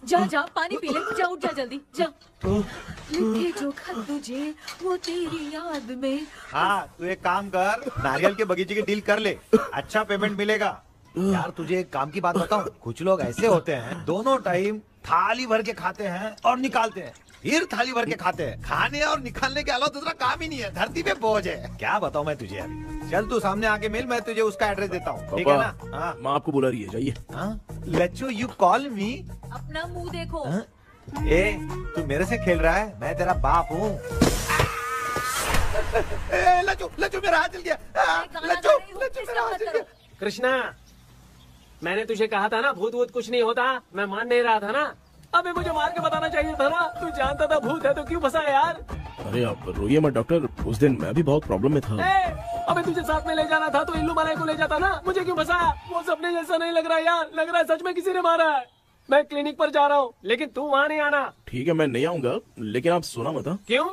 जा जा पानी पी ले, जा उठ जा जल्दी जा। लिखे जो खत तुझे वो तेरी याद में। हाँ तू एक काम कर, नारियल के बगीचे की डील कर ले, अच्छा पेमेंट मिलेगा। यार तुझे एक काम की बात बताऊं, कुछ लोग ऐसे होते हैं दोनों टाइम थाली भर के खाते हैं और निकालते हैं, फिर थाली भर के खाते हैं। खाने और निकालने के अलावा दूसरा काम ही नहीं है, धरती पे बोझ है। क्या बताऊं मैं तुझे अभी। चल तू सामने आके मिल, मैं तुझे उसका एड्रेस देता हूँ, ठीक है ना? हाँ माँ आपको बुला रही है, जाइए। लच्चू यू कॉल मी। अपना मुंह देखो। ए तू मेरे से खेल रहा है, मैं तेरा बाप हूँ। लच्चू लच्चू मेरा हाथ जल गया। लच्चू लच्चू मेरा हाथ जल गया। कृष्णा, मैंने तुझे कहा था ना भूत वूत कुछ नहीं होता, मैं मान नहीं रहा था ना। अबे मुझे मार के बताना चाहिए था ना, तू जानता था भूत है तो क्यों फंसा यार। अरे आप रोइए मत डॉक्टर, उस दिन मैं भी बहुत प्रॉब्लम में था। अबे तुझे साथ में ले जाना था तो इल्लू मलाई को ले जाता ना, मुझे क्यों फंसाया? वो सपने जैसा नहीं लग रहा यार, लग रहा है सच में किसी ने मारा है। मैं क्लिनिक पर जा रहा हूँ, लेकिन तू वहाँ नहीं आना। ठीक है मैं नहीं आऊंगा, लेकिन आप सोना मत। क्यों?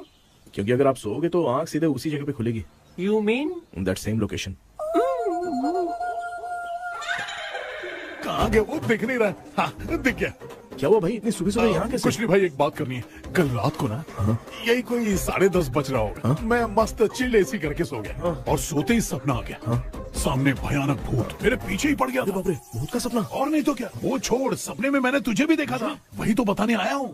क्योंकि अगर आप सोओगे तो आँख सीधे उसी जगह पे खुलेगी। You mean that same location. कहाँ गया वो, दिख नहीं रहा। हाँ दिख गया। क्या हुआ भाई, इतनी सुबह सुबह यहाँ कैसे? कुछ नहीं भाई, एक बात करनी है। कल रात को ना यही कोई 10:30 बज रहा होगा, मैं मस्त चिल एसी करके सो गया और सोते ही सपना आ गया। सामने भयानक भूत मेरे पीछे ही पड़ गया। बाप रे, भूत का सपना? और नहीं तो क्या। वो छोड़, सपने में मैंने तुझे भी देखा था, वही तो बताने आया हूँ।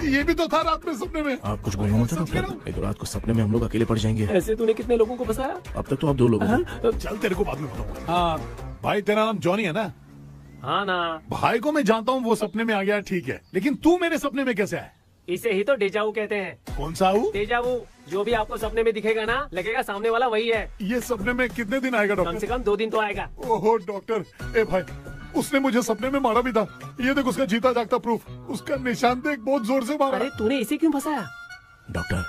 ये भी तो था रात में सपने में। आप कुछ बोलना मत डॉक्टर, नहीं तो रात को सपने में हम लोग अकेले पड़ जाएंगे। ऐसे तूने कितने लोगों को फंसाया? अब तक तो आप 2 लोग हैं। चल तेरे को बाद में बताऊंगा। हाँ भाई, तेरा नाम जॉनी है ना? हाँ ना। भाई को मैं जानता हूँ, वो सपने में आ गया ठीक है, लेकिन तू मेरे सपने में कैसे आया? इसे ही तो डेजावू कहते हैं। कौन सा हूँ? डेजावू, जो भी आपको सपने में दिखेगा ना, लगेगा सामने वाला वही है। ये सपने में कितने दिन आएगा डॉक्टर? कम से कम 2 दिन तो आएगा। ओहो डॉक्टर, ए भाई उसने मुझे सपने में मारा भी था। ये देख उसका जीता जागता प्रूफ, उसका निशान देख, बहुत जोर से मारा। अरे तूने इसे क्यों फंसाया? डॉक्टर,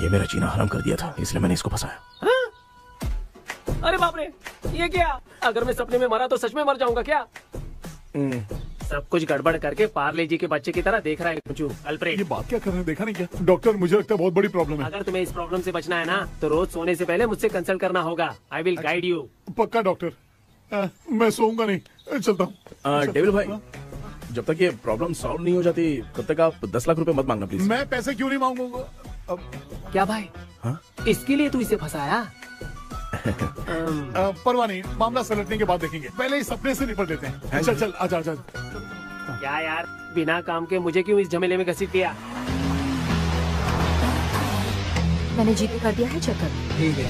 ये मेरा जीना हराम कर दिया था, इसलिए मैंने इसको फंसाया। अरे बाप रे, ये क्या? अगर मैं सपने में मरा तो सच में मर जाऊंगा क्या? सब कुछ गड़बड़ करके पार्ले जी के बच्चे की तरह देख रहा है अल्फ्रेड। ये बात क्या कर रहे हैं, देखा नहीं क्या? डॉक्टर मुझे लगता है बहुत बड़ी प्रॉब्लम है। अगर तुम्हें इस प्रॉब्लम से बचना है ना, तो रोज सोने से पहले मुझसे कंसल्ट करना होगा। I will guide you. पक्का डॉक्टर, मैं सोऊंगा नहीं, चलता हूँ। डेविल भाई, जब तक ये प्रॉब्लम सॉल्व नहीं हो जाती तब तक आप 10 लाख रुपए मत मांगना प्लीज। मैं पैसे क्यों नहीं मांगूंगा? क्या भाई? हाँ? इसके लिए तू इसे फंसाया? परवाह नहीं, मामला सलटने के बाद देखेंगे, पहले इस सपने से निपट लेते हैं। चल चल आजा आजा। क्या यार, बिना काम के मुझे क्यों इस झमेले में घसीट दिया? मैंने जीपे कर दिया है, चेक कर। ठीक है।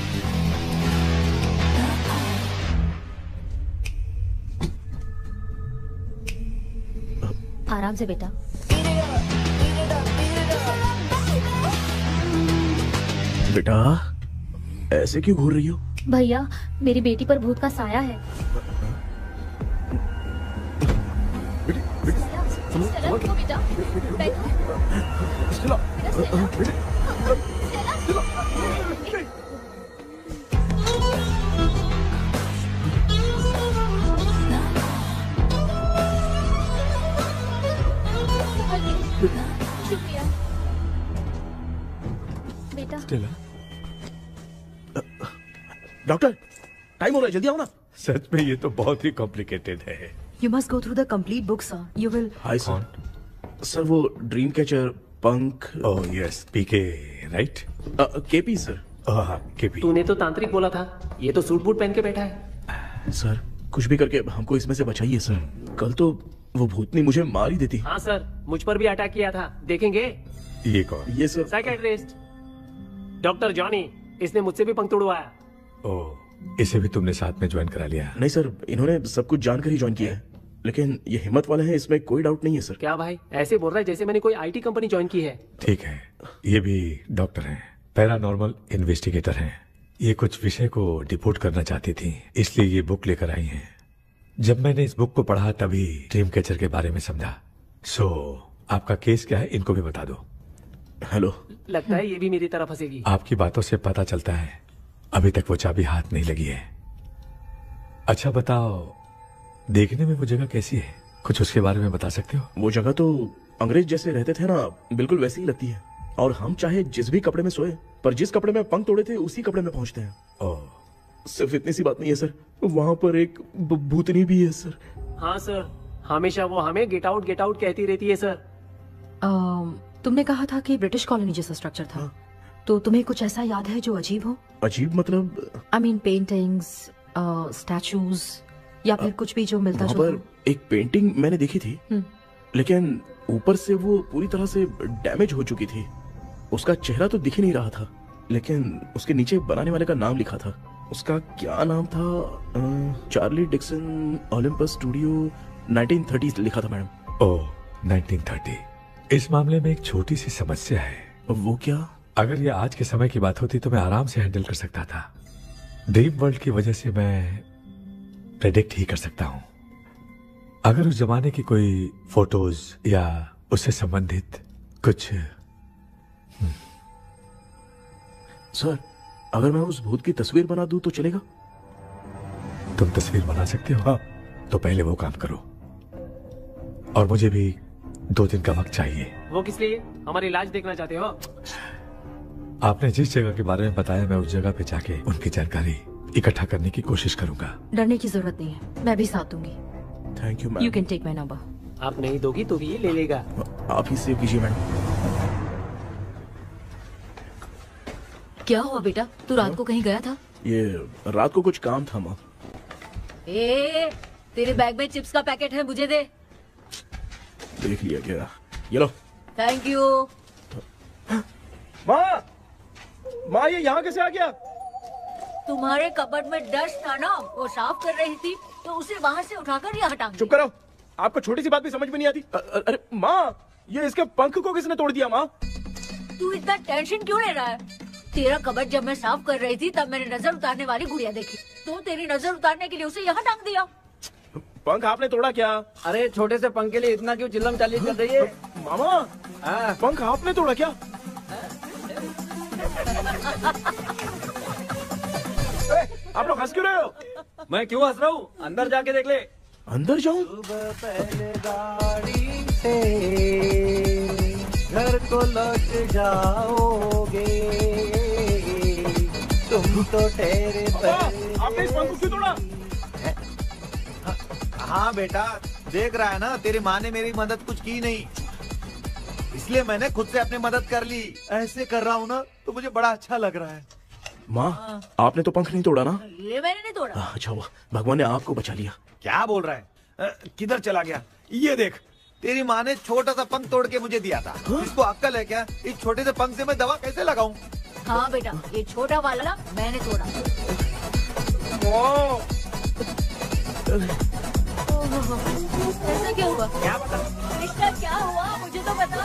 आराम से बेटा। बेटा ऐसे क्यों घूर रही हो? भैया, मेरी बेटी पर भूत का साया है। बेटा, शुक्रिया बेटा। डॉक्टर, टाइम हो रहा है, जल्दी आओ ना। सच में ये तो बहुत ही कॉम्प्लिकेटेड है। You must go through the complete book, sir. You will. Hi sir. Sir वो ड्रीम कैचर, पंख। ओह यस, पीके राइट? KP sir. हाँ केपी। तूने तो तांत्रिक बोला था, ये तो सूट बूट पहन के बैठा है। सर कुछ भी करके हमको इसमें से बचाइए सर, कल तो वो भूतनी मुझे मार ही देती। हाँ सर, मुझ पर भी अटैक किया था, देखेंगे? ये कौन? ये सर साइकियाट्रिस्ट डॉक्टर जॉनी, इसने मुझसे भी पंख तोड़वाया। ओह, इसे भी तुमने साथ में ज्वाइन करा लिया? नहीं सर, इन्होंने सब कुछ जानकर ही ज्वाइन किया है, लेकिन ये हिम्मत वाले हैं, इसमें कोई डाउट नहीं है सर। क्या भाई, ऐसे बोल रहा है जैसे मैंने कोई आईटी कंपनी ज्वाइन की है। ठीक है, ये भी डॉक्टर हैं, पैरानॉर्मल इन्वेस्टिगेटर हैं। ये कुछ विषय को डिपोर्ट करना चाहती थी, इसलिए ये बुक लेकर आई हैं। जब मैंने इस बुक को पढ़ा तभी ड्रीम कैचर के बारे में समझा। सो आपका केस क्या है, इनको भी बता दो। हेलो। लगता है ये भी मेरी तरह फंसेगी। आपकी बातों से पता चलता है अभी तक वो चाबी हाथ नहीं लगी है। अच्छा बताओ, देखने में वो जगह कैसी है, कुछ उसके बारे में बता सकते हो? वो जगह तो अंग्रेज जैसे रहते थे ना, बिल्कुल वैसी ही लगती है। और हम चाहे जिस भी कपड़े में सोए, पर जिस कपड़े में पंख तोड़े थे उसी कपड़े में पहुंचते हैं। ओह, सिर्फ इतनी सी बात नहीं है सर, वहाँ पर एक भूतनी भी है सर। हाँ सर, हमेशा वो हमें गेट आउट कहती रहती है सर। तुमने कहा था कि ब्रिटिश कॉलोनी जैसा स्ट्रक्चर था, तो तुम्हें कुछ ऐसा याद है जो अजीब हो? अजीब मतलब? आई मीन पेंटिंग्स, स्टैचूज या फिर कुछ भी जो मिलता वहाँ जुलता। पर एक पेंटिंग मैंने देखी थी, लेकिन ऊपर से वो पूरी तरह से डैमेज हो चुकी थी। उसका चेहरा तो दिख ही नहीं रहा था, लेकिन उसके नीचे बनाने वाले का नाम लिखा था। उसका क्या नाम था? चार्ली डिक्सन ओलंपस स्टूडियो 1930 लिखा था मैडम। ओह 1930। इस मामले में एक छोटी सी समस्या है। वो क्या? अगर ये आज के समय की बात होती तो मैं आराम से हैंडल कर सकता था। ड्रीम वर्ल्ड की वजह से मैं प्रेडिक्ट ही कर सकता हूँ। अगर उस जमाने की कोई फोटोज या उससे संबंधित कुछ। सर, अगर मैं उस भूत की तस्वीर बना दूं तो चलेगा? तुम तस्वीर बना सकते हो? हाँ। तो पहले वो काम करो, और मुझे भी 2 दिन का वक्त चाहिए। वो किस लिए? हमारी इलाज देखना चाहते हो? आपने जिस जगह के बारे में बताया, मैं उस जगह पे जाके उनकी जानकारी इकट्ठा करने की कोशिश करूंगा। डरने की जरूरत नहीं है, मैं भी साथ दूंगी। Thank you ma'am. You can take my number. आप नहीं दोगी तो भी ये ले लेगा। आप ही सेव कीजिए मैडम। क्या हुआ बेटा, तू रात को कहीं गया था? ये रात को कुछ काम था माँ। तेरे बैग में चिप्स का पैकेट है, मुझे दे। देख लिया क्या? ये लो। Thank you. माँ ये यहाँ कैसे आ गया? तुम्हारे कबर्ड में डस्ट था ना, वो साफ कर रही थी तो उसे वहाँ से उठाकर यहाँ टांग। चुप करो, आपको छोटी सी बात भी समझ में नहीं आती। अरे माँ, ये इसके पंख को किसने तोड़ दिया? माँ तू इतना टेंशन क्यों ले रहा है? तेरा कबर्ड जब मैं साफ कर रही थी तब मैंने नजर उतारने वाली गुड़िया देखी, तो तेरी नजर उतारने के लिए उसे यहाँ टांग दिया। पंख आपने तोड़ा क्या? अरे छोटे से पंख के लिए इतना क्यों चिल्लम चालीस कर रही है? मामा, पंख आपने तोड़ा क्या? आप लोग हंस क्यों रहे हो? मैं क्यों हंस रहा हूँ? अंदर जाके देख ले। अंदर जाऊं? घर को लौट जाओगे तुम तो ठहरे। आपने इस पंख को क्यों तोड़ा? हाँ बेटा, देख रहा है ना, तेरी माँ ने मेरी मदद कुछ की नहीं, इसलिए मैंने खुद से अपनी मदद कर ली। ऐसे कर रहा हूँ ना तो मुझे बड़ा अच्छा लग रहा है। माँ, आपने तो पंख नहीं तोड़ा ना? ये मैंने नहीं तोड़ा। अच्छा हुआ, भगवान ने आपको बचा लिया। क्या बोल रहा है? किधर चला गया? ये देख, तेरी माँ ने छोटा सा पंख तोड़ के मुझे दिया था। इसको अक्ल है क्या? इस छोटे से पंख से मैं दवा कैसे लगाऊं? हाँ बेटा, ये छोटा वाला मैंने तोड़ा। ऐसा क्या हुआ? क्या बता? रिश्ता क्या हुआ, मुझे तो बता।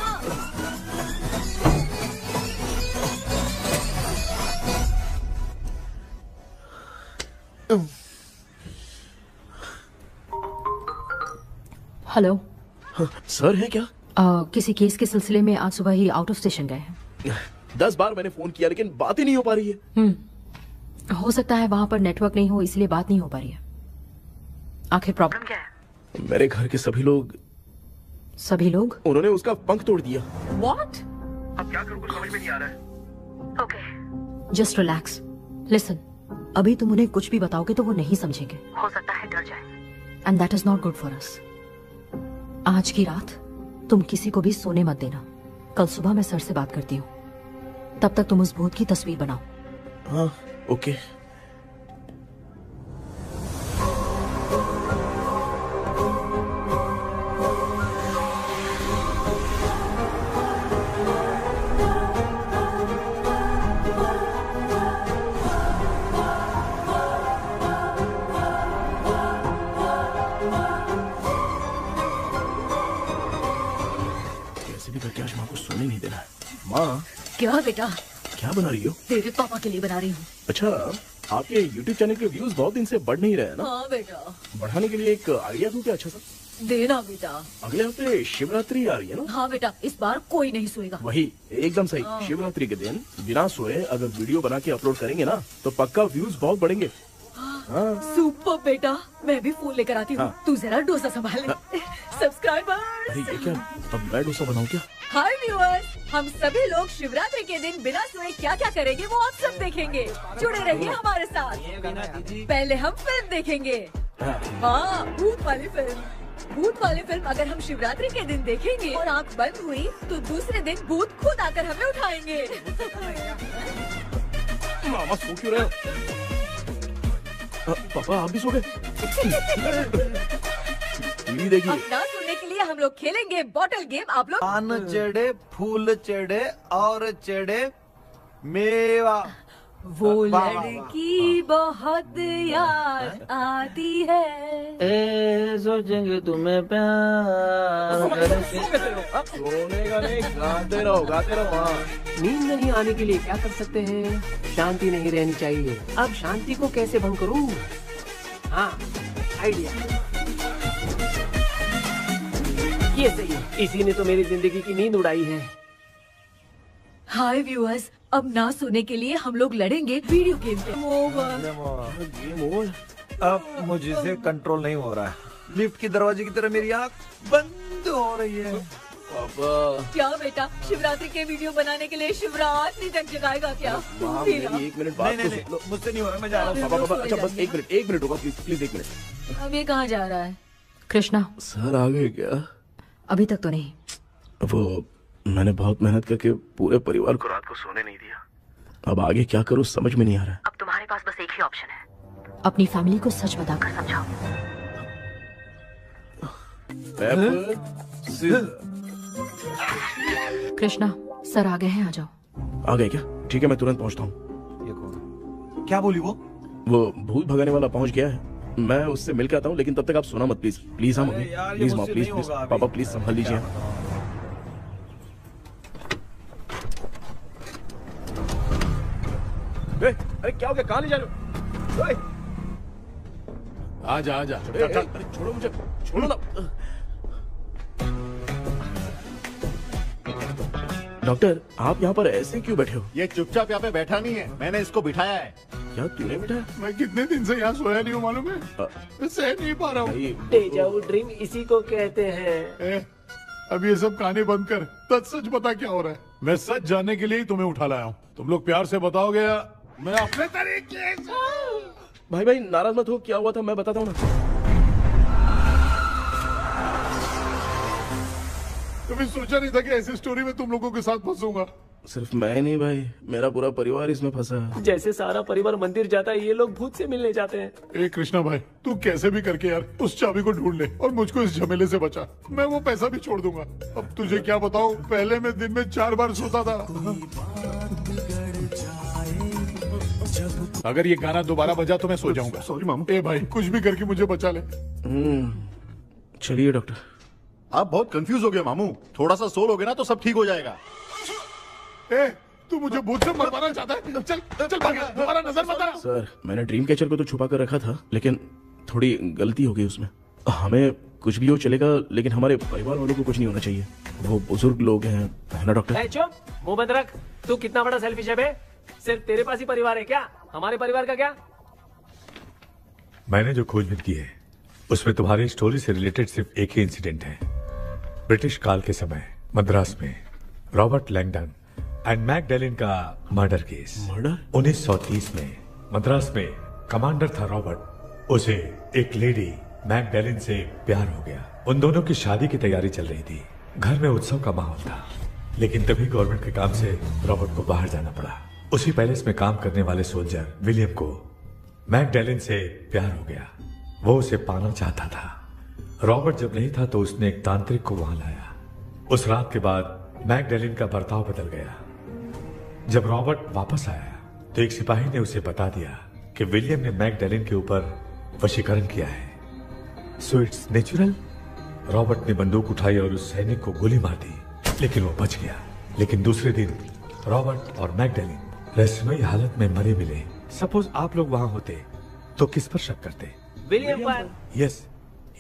हेलो सर, है क्या? किसी केस के सिलसिले में आज सुबह ही आउट ऑफ स्टेशन गए हैं। 10 बार मैंने फोन किया लेकिन बात ही नहीं हो पा रही है। हो सकता है वहाँ पर नेटवर्क नहीं हो, इसलिए बात नहीं हो पा रही है। आखिर प्रॉब्लम क्या है? मेरे घर के सभी लोग उन्होंने उसका पंख तोड़ दिया। What? अब क्या करूं, कुछ समझ में नहीं आ रहा है। Okay. Just relax. Listen. अभी तुम उन्हें कुछ भी बताओगे तो वो नहीं समझेंगे। हो सकता है डर जाए। And that is not good for us. आज की रात तुम किसी को भी सोने मत देना। कल सुबह मैं सर से बात करती हूँ। तब तक तुम उस भूत की तस्वीर बनाओ। हाँ, ओके। सोने नहीं देना है। माँ, क्या बेटा? क्या बना रही हो? तेरे पापा के लिए बना रही हूँ। अच्छा, आपके YouTube चैनल के व्यूज बहुत दिन से बढ़ नहीं रहे हैं ना? हाँ बेटा। बढ़ाने के लिए एक आइडिया दूं क्या अच्छा सा? देना बेटा। अगले हफ्ते शिवरात्रि आ रही है ना? हाँ बेटा, इस बार कोई नहीं सोएगा। वही, एकदम सही। शिवरात्रि के दिन बिना सोए अगर वीडियो बना के अपलोड करेंगे ना तो पक्का व्यूज बहुत बढ़ेंगे। सुपर बेटा, मैं भी फोन लेकर आती हूँ। तू जरा डोसा संभाल ले। सब्सक्राइबर। अरे ये क्या, अब मैं डोसा बनाऊं क्या? हाय व्यूअर्स, हम सभी लोग शिवरात्रि के दिन बिना सोए क्या क्या करेंगे वो आप सब देखेंगे। जुड़े रहिए हमारे साथ। पहले हम फिल्म देखेंगे। हाँ, भूत वाली फिल्म। भूत वाली फिल्म अगर हम शिवरात्रि के दिन देखेंगे और आंख बंद हुई तो दूसरे दिन भूत खुद आकर हमें उठाएंगे। मामा सो क्यों रहे हो? पापा आप भी सो गए? टीवी देखिए। अब ना सुनने के लिए हम लोग खेलेंगे बॉटल गेम। आप लोग पान चढ़े, फूल चढ़े और चढ़े मेवा। वो लड़की बहुत याद आती है। सोचेंगे तुम्हें प्यार। सोने का नहीं, गाते रहो गाते रहो। नींद नहीं आने के लिए क्या कर सकते हैं? शांति नहीं रहनी चाहिए। अब शांति को कैसे भंग करूं? हाँ, आइडिया। ये सही है, इसी ने तो मेरी जिंदगी की नींद उड़ाई है। हाय व्यूअर्स, अब ना सोने के लिए हम लोग लड़ेंगे वीडियो गेम पे। Game over. अब मुझसे कंट्रोल नहीं हो रहा है। लिफ्ट की दरवाजे की तरह मेरी आँख बंद हो रही है। पापा क्या बेटा, शिवरात्रि के वीडियो बनाने के लिए शिवरात्रि तक जगाएगा क्या? मेरी 1 मिनट बात नहीं, मुझसे नहीं हो रहा, मैं जा रहा हूँ। पापा अच्छा बस 1 मिनट होगा प्लीज 1 मिनट। अब ये कहाँ जा रहा है? कृष्णा, सर आ गए क्या? अभी तक तो नहीं। वो मैंने बहुत मेहनत करके पूरे परिवार को रात को सोने नहीं दिया। अब आगे क्या करूं समझ में नहीं आ रहा। अब तुम्हारे पास बस एक ही ऑप्शन है। अपनी फैमिली को सच बताकर समझाओ। कृष्णा, सर आ गए हैं, आ जाओ। आ गए क्या? ठीक है, मैं तुरंत पहुंचता हूँ। ये कौन? क्या बोली वो? भूत भगाने वाला पहुंच गया है। मैं उससे मिल के आता हूँ, लेकिन तब तक आप सोना मत प्लीज। प्लीज हाँ मम्मी, प्लीज माँ, प्लीज पापा, प्लीज संभाल लीजिए। अरे क्या हो गया? कहाँ ले जा रहे हो? आजा आजा। अरे छोड़ो मुझे, छोड़ो ना। डॉक्टर, आप यहाँ पर ऐसे क्यों बैठे हो? ये चुपचाप यहाँ पे बैठा नहीं है, मैंने इसको बिठाया है। क्या तूने बैठा? मैं कितने दिन से यहाँ सोया नहीं हूँ, मालूम है? मैं सह नहीं पा रहा हूँ। डेजा वू ड्रीम इसी को कहते हैं। अब ये सब कहानी बंद कर, सच बता क्या हो रहा है। मैं सच जानने के लिए ही तुम्हें उठा लाया हूँ। तुम लोग प्यार से बताओगे या मैं अपने तरीके से? भाई नाराज मत हो, क्या हुआ था मैं बताता हूँ ना। कभी सोचा नहीं था कि ऐसी स्टोरी में तुम लोगों के साथ फंसूंगा। सिर्फ मैं नहीं भाई, मेरा पूरा परिवार इसमें फंसा है। जैसे सारा परिवार मंदिर जाता है, ये लोग भूत से मिलने जाते हैं। ए कृष्णा भाई, तू कैसे भी करके यार उस चाबी को ढूंढ ले और मुझको इस झमेले से बचा। मैं वो पैसा भी छोड़ दूंगा। अब तुझे क्या बताऊं, पहले मैं दिन में 4 बार सोता था। अगर ये गाना दोबारा बजा तो मैं सो जाऊंगा। सॉरी मामू। ए भाई, कुछ भी करके मुझे बचा ले। चलिए डॉक्टर। आप बहुत कंफ्यूज हो गए मामू, थोड़ा सा सो लोगे ना तो सब ठीक हो जाएगा। ए, तू मुझे भूत से मरवाना चाहता है? चल चल भाग, दोबारा नजर मत आना। सर, मैंने ड्रीम कैचर को तो छुपा कर रखा था, लेकिन थोड़ी गलती हो गई उसमें। हमें कुछ भी हो चलेगा, लेकिन हमारे परिवार वालों को कुछ नहीं होना चाहिए। वो बुजुर्ग लोग हैं, है ना डॉक्टर? चुप, मुंह बंद रख। तू कितना बड़ा सेल्फिश है बे? सिर्फ तेरे पास ही परिवार है क्या? हमारे परिवार का क्या? मैंने जो खोजबीन की है उसमें तुम्हारी स्टोरी से रिलेटेड सिर्फ एक ही इंसिडेंट है। ब्रिटिश काल के समय मद्रास में रॉबर्ट लैंगडन एंड मैकडैलिन का मर्डर केस। मर्डर? 1930 में मद्रास में कमांडर था रॉबर्ट। उसे एक लेडी मैकडैलिन से प्यार हो गया। उन दोनों की शादी की तैयारी चल रही थी। घर में उत्सव का माहौल था, लेकिन तभी गवर्नमेंट के काम से रॉबर्ट को बाहर जाना पड़ा। उसी पैलेस में काम करने वाले सोल्जर विलियम को मैकडैलिन से प्यार हो गया। वो उसे पाना चाहता था। रॉबर्ट जब नहीं था तो उसने एक तांत्रिक को वहां लाया। उस रात के बाद मैकडैलिन का बर्ताव बदल गया। जब रॉबर्ट वापस आया तो एक सिपाही ने उसे बता दिया कि विलियम ने मैकडैलिन के ऊपर वशीकरण किया है। So it's natural. रॉबर्ट ने बंदूक उठाई और उस सैनिक को गोली मार दी, लेकिन वो बच गया। लेकिन दूसरे दिन रॉबर्ट और मैकडैलिन रहस्यमयी हालत में मरे मिले। सपोज आप लोग वहां होते तो किस पर शक करते? विलियम पर। यस,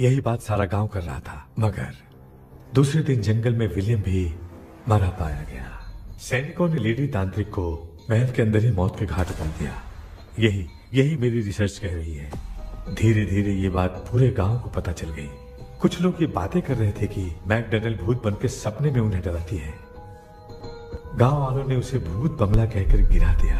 यही बात सारा गांव कर रहा था। मगर दूसरे दिन जंगल में विलियम भी मरा पाया गया। सैनिकों ने लेडी तांत्रिक को महल के अंदर ही मौत के घाट उतार दिया। यही मेरी रिसर्च कह रही है। धीरे धीरे ये बात पूरे गांव को पता चल गई। कुछ लोग ये बातें कर रहे थे कि मैकडैलिन भूत बनकर सपने में उन्हें डराती है। गांव वालों ने उसे भूत बंगला कहकर गिरा दिया।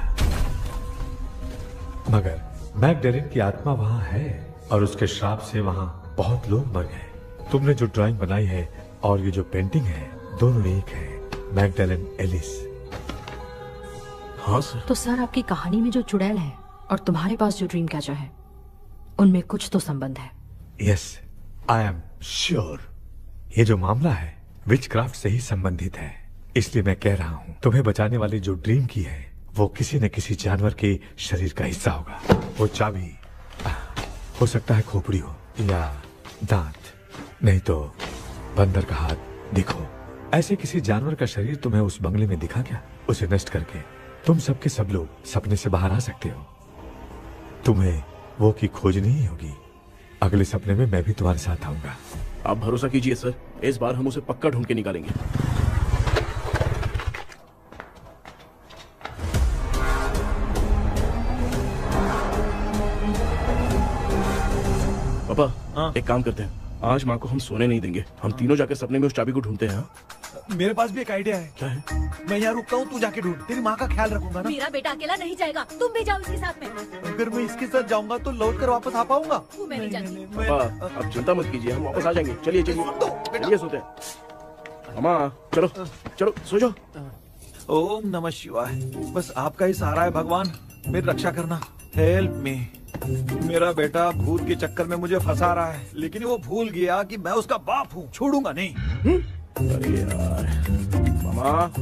मगर मैकडैलिन की आत्मा वहां है और उसके श्राप से वहां बहुत लोग मर गए। तुमने जो ड्राइंग बनाई है और ये जो पेंटिंग है दोनों एक है, मैगडेलन एलिस। हाँ सर। तो सर आपकी कहानी में जो चुड़ैल है और तुम्हारे पास जो ड्रीम कैचर है उनमें कुछ तो संबंध है। Yes, I am sure. ये जो मामला है विचक्राफ्ट से ही संबंधित है, इसलिए मैं कह रहा हूँ तुम्हें बचाने वाली जो ड्रीम की है वो किसी न किसी जानवर के शरीर का हिस्सा होगा। वो चाबी हो सकता है खोपड़ी हो या दांत, नहीं तो बंदर का हाथ। देखो, ऐसे किसी जानवर का शरीर तुम्हें उस बंगले में दिखा क्या? उसे नष्ट करके तुम सबके सब लोग सपने से बाहर आ सकते हो। तुम्हें वो की खोजनी ही होगी। अगले सपने में मैं भी तुम्हारे साथ आऊंगा। आप भरोसा कीजिए सर, इस बार हम उसे पक्का ढूंढ के निकालेंगे। पापा, एक काम करते हैं, आज माँ को हम सोने नहीं देंगे। हम तीनों जाकर सपने में उस चाबी को ढूंढते हैं। मेरे पास भी एक आइडिया है। क्या है? मैं यहाँ रुकता हूँ, तू जाके ढूंढ। तेरी माँ का ख्याल रखूंगा ना। मेरा बेटा अकेला नहीं जाएगा, तुम भी जाओ इसके साथ में। अगर मैं इसके साथ जाऊंगा तो लौट कर वापस आ पाऊंगा? मैं नहीं जाती। पापा, आप चिंता मत कीजिए, हम वापस आ जाएंगे। चलिए चलिए सोते हैं। मामा चलो चलो सो जाओ। ओम नमः शिवाय। बस आपका ही सहारा है भगवान, मेरी रक्षा करना। Help me. मेरा बेटा भूत के चक्कर में मुझे फंसा रहा है, लेकिन वो भूल गया कि मैं उसका बाप हूँ। छोड़ूंगा नहीं। अरे यार मामा,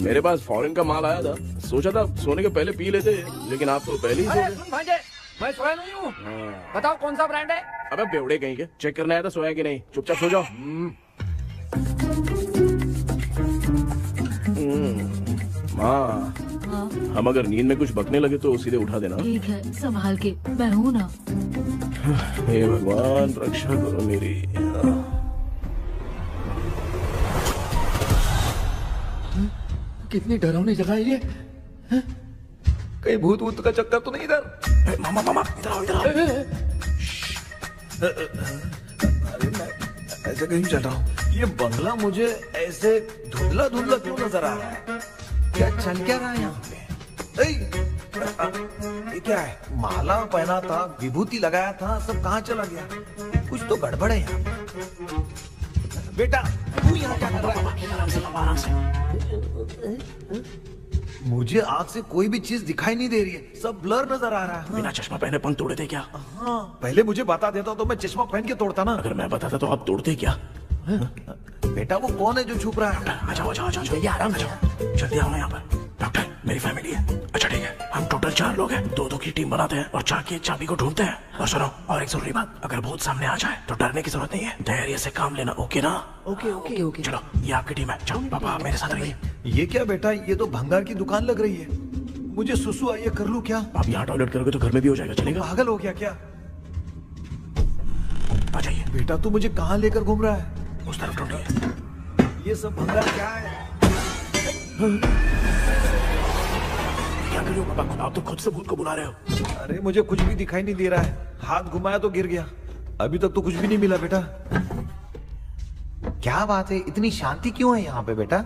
मेरे पास फॉरेन का माल आया था, सोचा था सोने के पहले पी लेते, लेकिन आप तो पहले ही सो गए। मैं सोया नहीं हूँ। बताओ कौन सा ब्रांड है? अबे बेवड़े कहीं के, चेक करना आया था सोया कि नहीं। चुपचाप सो जाओ। माँ, हम अगर नींद में कुछ बकने लगे तो सीधे उठा देना। ठीक है, संभाल के, मैं हूँ ना। हे भगवान रक्षा करो मेरी। कितनी डरावनी जगह है ये। कहीं भूत वूत का चक्कर तो नहीं इधर? मामा मामा इधर आओ, इधर आओ। ऐसे कहीं चल रहा हूँ। ये बंगला मुझे ऐसे धुंधला धुंधला क्यों नजर आ रहा है? क्या चल क्या रहा है यहाँ पे? ये क्या है? माला पहना था, विभूति लगाया था, सब कहाँ चला गया? कुछ तो गड़बड़ है यहाँ पे। बेटा तू यहाँ क्या कर रहा है? मुझे आँख से कोई भी चीज दिखाई नहीं दे रही है, सब ब्लर नजर आ रहा है। बिना चश्मा पहने पंख तोड़े थे क्या? हाँ, पहले मुझे बता देता तो मैं चश्मा पहन के तोड़ता ना। अगर मैं बताता तो आप तोड़ते क्या? बेटा वो कौन है जो छुप रहा है? आ जाओ, आराम से जाओ, जल्दी आओ ना यहाँ पर। डॉक्टर, मेरी फैमिली है। अच्छा ठीक है, हम टोटल 4 लोग हैं, 2-2 की टीम बनाते हैं और जाके चाबी को ढूंढते हैं। और सुनो, और एक जरूरी बात, अगर भूत सामने आ जाए तो डरने की जरूरत नहीं है, धैर्य से काम लेना। ओके ना? ओके। चलो, ये आपकी टीम है। चलो पापा मेरे साथ रहिए। ये क्या बेटा, ये तो भंगार की दुकान लग रही है। मुझे सुसु आई है, कर लूं क्या? आप यहाँ टॉयलेट करोगे तो घर में भी हो जाएगा, चलेगा? पागल हो गया क्या? आ जाइए। बेटा तू मुझे कहाँ लेकर घूम रहा है? उस तरफ ढूंढिए। ये सब भंगार क्या है? क्या कर रहे हो पापा? आप तो खुद से भूत को बुला रहे हो। अरे मुझे कुछ भी दिखाई नहीं दे रहा है, हाथ घुमाया तो गिर गया। अभी तक तो कुछ भी नहीं मिला बेटा। क्या बात है, इतनी शांति क्यों है यहाँ पे बेटा?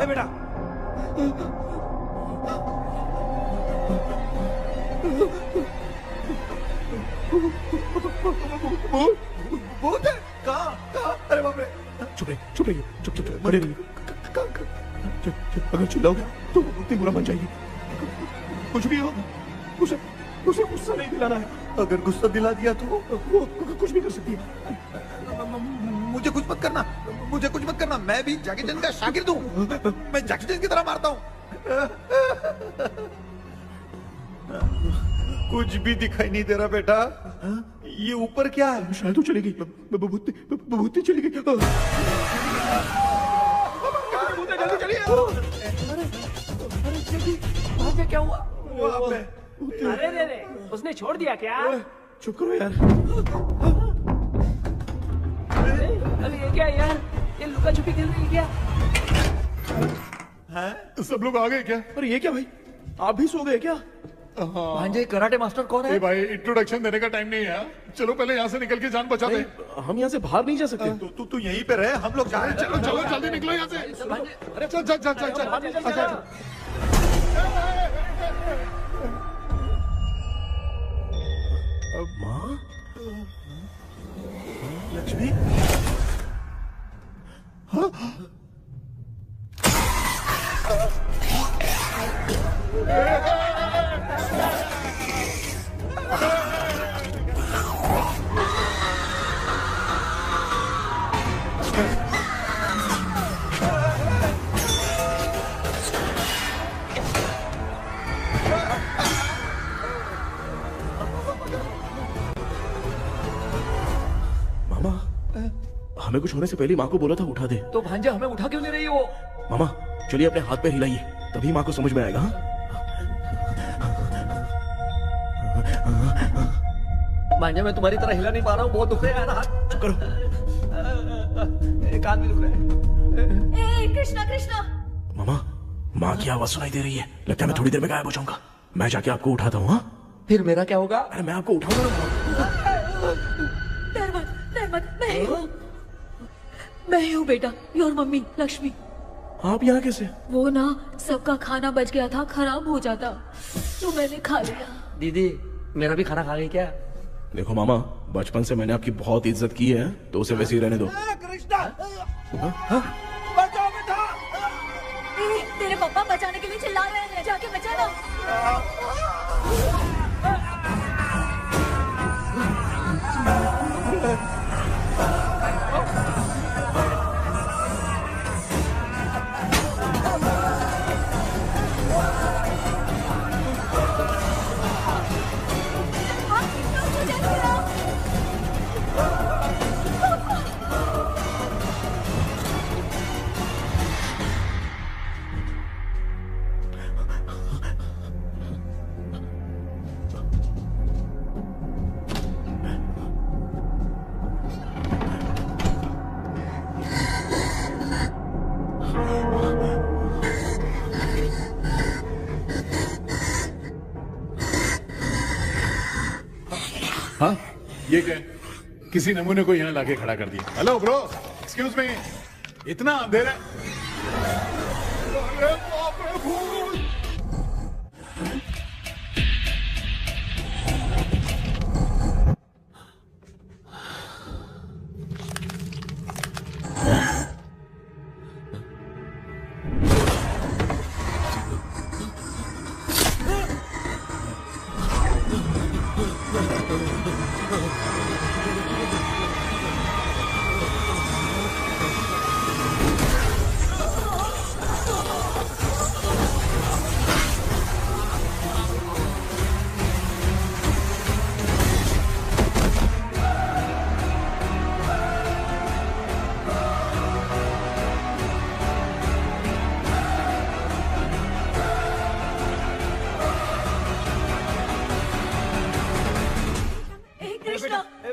बेटा भूत है? कहाँ? अरे बाप रे! चुप रहिए, चुप बड़े रहिए। अगर चिल्लाओगे तो भूत बुरा बन जाएगी। कुछ भी हो, उसे गुस्सा नहीं दिलाना है। अगर गुस्सा दिला दिया तो वो कुछ भी कर सकती है। मुझे कुछ मत करना, मैं भी जैकी चैन का शागिर्द हूँ। मैं जैकी चैन की तरह मारता हूँ। कुछ भी दिखाई नहीं दे रहा बेटा। ये ऊपर क्या है? शायद तो चली गई, भूती चली गई। जल्दी चलिए। अरे क्या हुआ? अरे उसने छोड़ दिया क्या? चुप करो यार। अरे ये क्या यार, ये लुका छुपी खेल रही है क्या? हैं? सब लोग आ गए क्या? अरे ये क्या भाई, आप भी सो गए क्या? भांजे कराटे मास्टर कौन है? भाई इंट्रोडक्शन देने का टाइम नहीं है। चलो पहले यहाँ से निकल के जान बचा दे। हम यहाँ से बाहर नहीं जा सकते। तू यहीं पे रहे, हम लोग जा रहे हैं। चलो चलो जल्दी निकलो यहाँ से। अरे चल चल चल चल चल। माँ, लक्ष्मी, मामा, हमें कुछ होने से पहले माँ को बोला था उठा दे। तो भांजा हमें उठा क्यों ले रही है वो? मामा चलिए अपने हाथ पे हिलाइए, तभी माँ को समझ में आएगा। भांजा मैं तुम्हारी तरह हिला नहीं पा रहा हूँ, बहुत दुख रहा है यार हाथ। चुप करो। कान भी दुख रहे हैं। कृष्णा कृष्णा। मामा, माँ की आवाज सुनाई दे रही है, लगता है मैं थोड़ी देर में गायब हो जाऊंगा। मैं जाके आपको उठाता हूँ। हाँ फिर मेरा क्या होगा? अरे मैं आपको उठाऊंगा। डर मत, मैं हूँ बेटा, योर मम्मी लक्ष्मी। आप यहाँ कैसे? वो ना सबका खाना बच गया था, खराब हो जाता तो मैंने खा लिया। दीदी मेरा भी खाना खा गई क्या? देखो मामा, बचपन से मैंने आपकी बहुत इज्जत की है, तो उसे वैसे ही रहने दो। कृष्णा, बचाओ बेटा। तेरे पापा बचाने के लिए चिल्ला रहे हैं, जाके बचाना। हाँ ये क्या? किसी नमूने को यहाँ लाके खड़ा कर दिया। हेलो ब्रो, एक्सक्यूज मी, इतना अंधेरा। अरे बाप रे, भूत।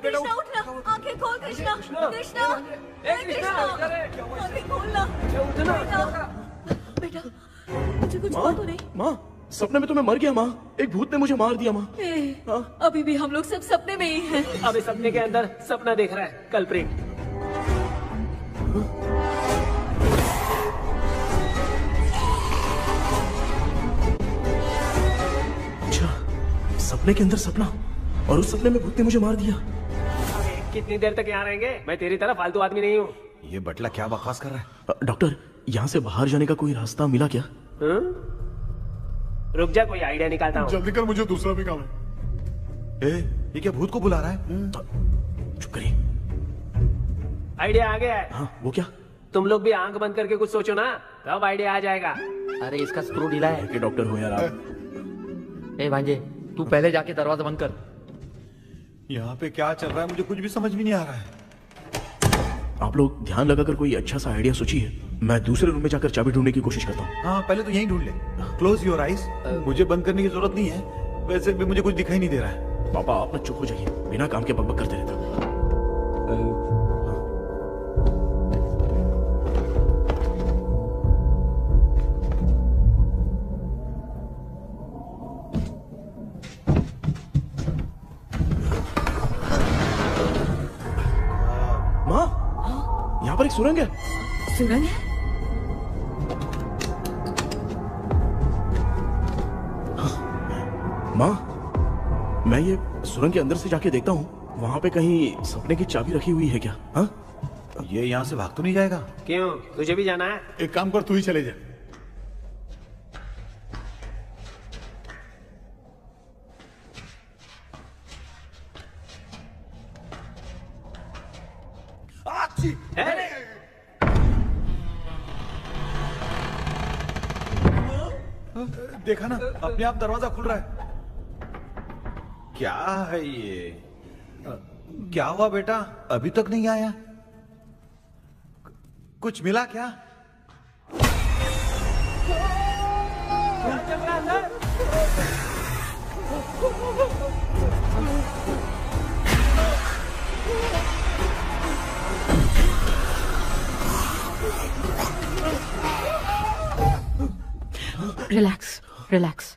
कृष्णा उठना, आंखें खोल कृष्णा, कृष्णा, आंखें खोलना। बेटा मुझे कुछ हुआ तो नहीं? माँ, सपने में तो मैं मर गया माँ, एक भूत ने मुझे मार दिया माँ। अभी भी हम लोग सब सपने में ही हैं। अभी सपने के अंदर सपना देख रहा है कल्प्रिट। अच्छा, सपने के अंदर सपना, और उस सपने में भूत ने मुझे मार दिया। कितनी देर तक यहाँ रहेंगे? मैं तेरी तरह फालतू आदमी नहीं हूँ। ये बटला क्या बकवास कर रहा है? डॉक्टर, यहाँ से बाहर जाने का कोई रास्ता मिला क्या? रुक जा, कोई आइडिया निकालता हूँ। जल्दी कर, मुझे दूसरा भी काम है। ये क्या भूत को बुला रहा है? चुप करिए। आइडिया आ गया है। हाँ, वो क्या? तुम लोग भी आंख बंद करके कुछ सोचो ना, तब आइडिया आ जाएगा। अरे इसका स्क्रू ढीला है। कि डॉक्टर हो यार आप। ए भांजे, तू पहले जाके दरवाजा बंद कर। यहाँ पे क्या चल रहा है मुझे कुछ भी समझ में नहीं आ रहा है। आप लोग ध्यान लगाकर कोई अच्छा सा आइडिया सोचिए, मैं दूसरे रूम में जाकर चाबी ढूंढने की कोशिश करता हूँ। हाँ, पहले तो यहीं ढूंढ ले। Close your eyes. मुझे बंद करने की जरूरत नहीं है, वैसे भी मुझे कुछ दिखाई नहीं दे रहा है। पापा आप ना चुप हो जाइए, बिना काम के बकबक करते रहते हो। सुरंग है। सुरंग है? माँ, मैं ये सुरंग के अंदर से जाके देखता हूँ, वहाँ पे कहीं सपने की चाबी रखी हुई है क्या? हाँ? ये यहाँ से भाग तो नहीं जाएगा? क्यों, तुझे भी जाना है? एक काम कर, तू ही चले जा। देखा ना, अपने आप दरवाजा खुल रहा है। क्या है ये? क्या हुआ बेटा, अभी तक नहीं आया? कुछ मिला क्या? Relax, relax.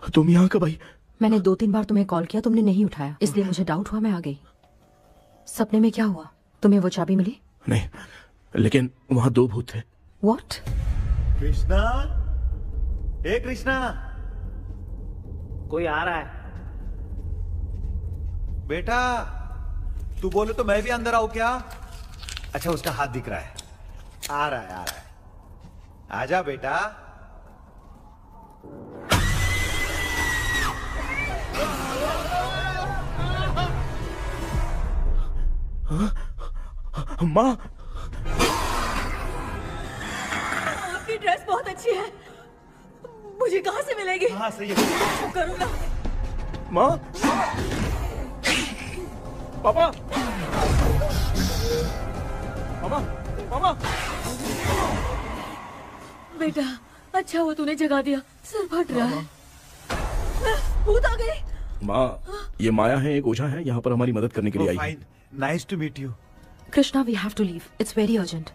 तुम यहाँ कब आई? मैंने 2-3 बार तुम्हें कॉल किया, तुमने नहीं उठाया, इसलिए मुझे डाउट हुआ, मैं आ गई। सपने में क्या हुआ? तुम्हें वो चाबी मिली? नहीं, लेकिन वहाँ 2 भूत थे। What? कृष्णा, हे कृष्णा, कोई आ रहा है। बेटा तू बोले तो मैं भी अंदर आऊं क्या? अच्छा, उसका हाथ दिख रहा है, आ रहा है, आ रहा है। आजा बेटा। माँ, आपकी ड्रेस बहुत अच्छी है, मुझे कहाँ से मिलेगी? हाँ सही है। करूँगा। माँ, पापा, मामा, मामा। बेटा अच्छा हुआ तूने जगा दिया, सर फट रहा है। भूत आ गई। माँ, ये माया है, एक ओझा है, यहाँ पर हमारी मदद करने के लिए आई है। Nice to meet you. Krishna, we have to leave, it's very urgent.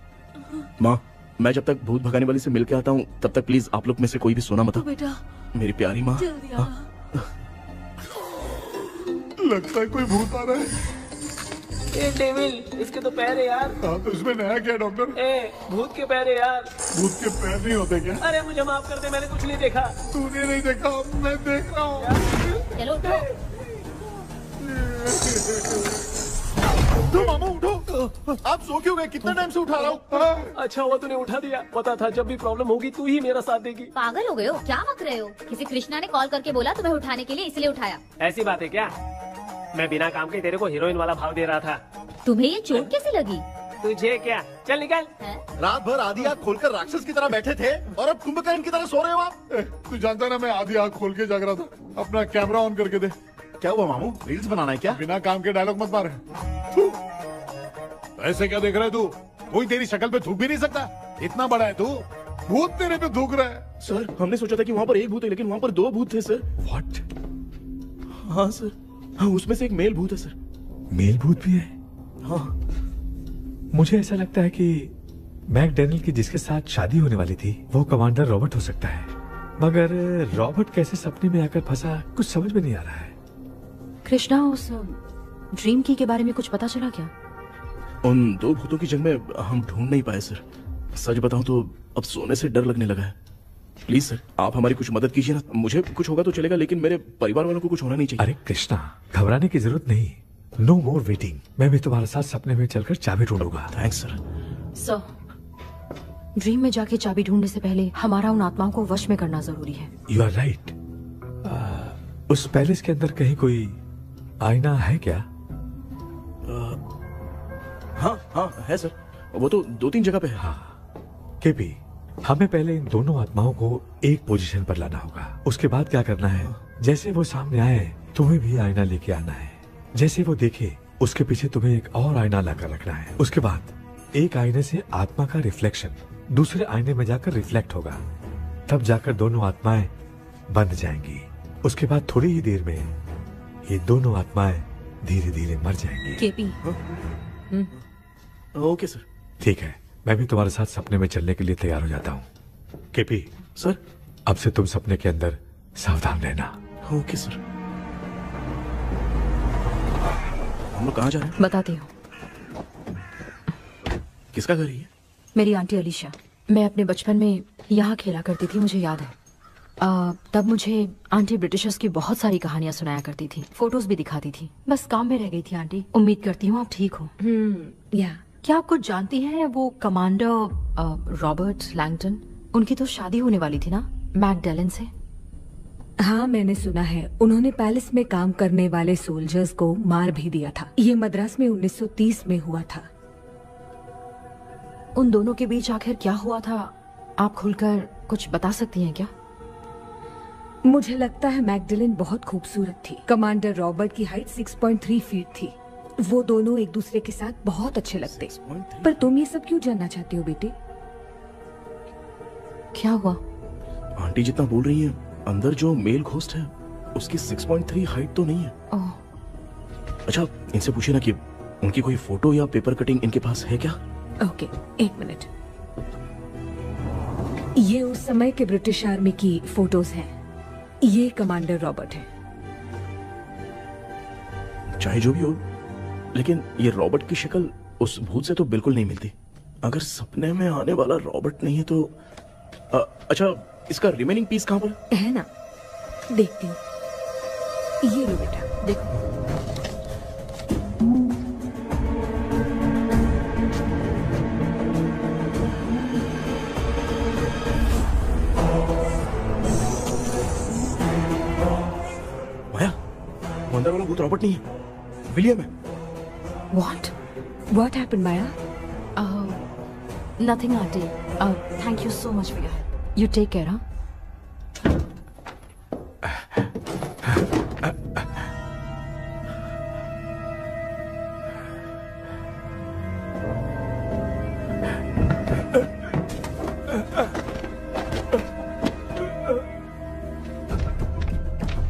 माँ, मैं जब तक भूत भगाने वाली से मिल के आता हूँ, तब तक प्लीज आप लोग में से कोई भी सोना मत। बेटा मेरी प्यारी माँ। जल्दी आ। लगता है कोई भूत आ रहा है। ए डेविल, इसके तो पैर है यार। हाँ, तो इसमें नया क्या डॉक्टर? ए, भूत के पैर है यार। भूत के पैर नहीं होते क्या? अरे मुझे माफ कर दे, मैंने कुछ नहीं देखा। तूने नहीं देखा, मैं देख रहा हूँ। चलो उठो। उठो मामा, उठो। आप सो क्यों गए? कितना टाइम से उठा रहा हूँ। अच्छा हुआ तूने उठा दिया, पता था जब भी प्रॉब्लम होगी तू ही मेरा साथ देगी। पागल हो गए हो क्या? बक रहे हो? किसी कृष्णा ने कॉल करके बोला तुम्हें उठाने के लिए, इसलिए उठाया। ऐसी बात है क्या? मैं बिना काम के तेरे को हीरोइन वाला भाव दे रहा था। तुम्हें ये चोट कैसे लगी? तुझे क्या? चल निकल। रात भर आधी आँख खोलकर राक्षस की तरह बैठे थे और अब कुंभकर्ण की तरह सो रहे हो आप। तू जानता ना, मैं आधी आँख खोल के जाग रहा था। अपना कैमरा ऑन करके दे। क्या हुआ मामू, रील्स बनाना है क्या? बिना काम के डायलॉग मत मार। ऐसे क्या देख रहा है तू? कोई तेरी शक्ल पे थूक भी नहीं सकता, इतना बड़ा है तू। भूत तेरे पे थूक रहा है। सर, हमने सोचा था कि वहाँ पर एक भूत है, लेकिन वहाँ पर 2 भूत थे सर। व्हाट? हाँ सर, हाँ, उसमें से एक मेल भूत है सर। मेल भूत भी है? हाँ। मुझे ऐसा लगता है कि मैकडैनियल की जिसके साथ शादी होने वाली थी वो कमांडर रॉबर्ट हो सकता है, मगर रॉबर्ट कैसे सपने में आकर फंसा कुछ समझ में नहीं आ रहा है। कृष्णा, उस ड्रीम की के बारे में कुछ पता चला क्या? उन 2 भूतों की जंग में हम ढूंढ नहीं पाए सर। सच बताऊं तो अब सोने से डर लगने लगा है। प्लीज सर, आप हमारी कुछ मदद कीजिए ना। मुझे कुछ होगा तो चलेगा, लेकिन मेरे परिवार वालों को कुछ होना नहीं चाहिए। अरे कृष्णा, घबराने की जरूरत नहीं, नो मोर वेटिंग। मैं भी तुम्हारे साथ सपने में चलकर चाबी ढूंढूंगा। Thanks sir. सर, ड्रीम में जाके चाबी ढूंढने से पहले हमारा उन आत्माओं को वश में करना जरूरी है। You are right. उस पैलेस के अंदर कहीं कोई आईना है क्या? हाँ हाँ है सर, वो तो 2-3 जगह पे है। हाँ केपी, हमें पहले इन दोनों आत्माओं को एक पोजीशन पर लाना होगा। उसके बाद क्या करना है, जैसे वो सामने आए तुम्हें भी आईना लेके आना है। जैसे वो देखे उसके पीछे तुम्हें एक और आईना लाकर रखना है। उसके बाद एक आईने से आत्मा का रिफ्लेक्शन दूसरे आईने में जाकर रिफ्लेक्ट होगा, तब जाकर दोनों आत्माएं बंध जाएंगी। उसके बाद थोड़ी ही देर में ये दोनों आत्माएं धीरे धीरे मर जाएंगी। केपी। Okay sir. ठीक है, मैं भी तुम्हारे साथ सपने में चलने के लिए तैयार हो जाता हूँ। केपी सर, अब से तुम सपने के अंदर सावधान रहना। Okay sir. हम लोग कहाँ जा रहे हैं? बताती हूँ। किसका घर है? मेरी आंटी अलीशा। मैं अपने बचपन में यहाँ खेला करती थी, मुझे याद है। तब मुझे आंटी ब्रिटिशर्स की बहुत सारी कहानियाँ सुनाया करती थी, फोटोज भी दिखाती थी। बस काम में रह गई थी आंटी। उम्मीद करती हूँ आप ठीक हो। या क्या आप कुछ जानती हैं वो कमांडर रॉबर्ट लैंगटन? उनकी तो शादी होने वाली थी ना मैकडेलन से। हाँ, मैंने सुना है। उन्होंने पैलेस में काम करने वाले सोल्जर्स को मार भी दिया था। ये मद्रास में 1930 में हुआ था। उन दोनों के बीच आखिर क्या हुआ था, आप खुलकर कुछ बता सकती हैं क्या? मुझे लगता है मैकडेलन बहुत खूबसूरत थी। कमांडर रॉबर्ट की हाइट 6.3 फीट थी। वो दोनों एक दूसरे के साथ बहुत अच्छे लगते। पर तुम ये सब क्यों जानना चाहते हो बेटे? क्या हुआ? आंटी जितना बोल रही है, अंदर जो मेल घोस्ट है उसकी 6.3 हाइट तो नहीं है। अच्छा, इनसे पूछे ना कि उनकी कोई फोटो या पेपर कटिंग इनके पास है क्या? ओके, एक मिनट। ये उस समय के ब्रिटिश आर्मी की फोटोज हैं। ये कमांडर रॉबर्ट है। चाहे जो भी हो, लेकिन ये रॉबर्ट की शक्ल उस भूत से तो बिल्कुल नहीं मिलती। अगर सपने में आने वाला रॉबर्ट नहीं है तो अच्छा, इसका रिमेनिंग पीस कहाँ पर है? ना, देखती हूँ। ये लो बेटा, देखो। अंदर वाला भूत रॉबर्ट नहीं है, विलियम है। What happened, Maya? Nothing, auntie. Thank you so much for your help. You take care, huh?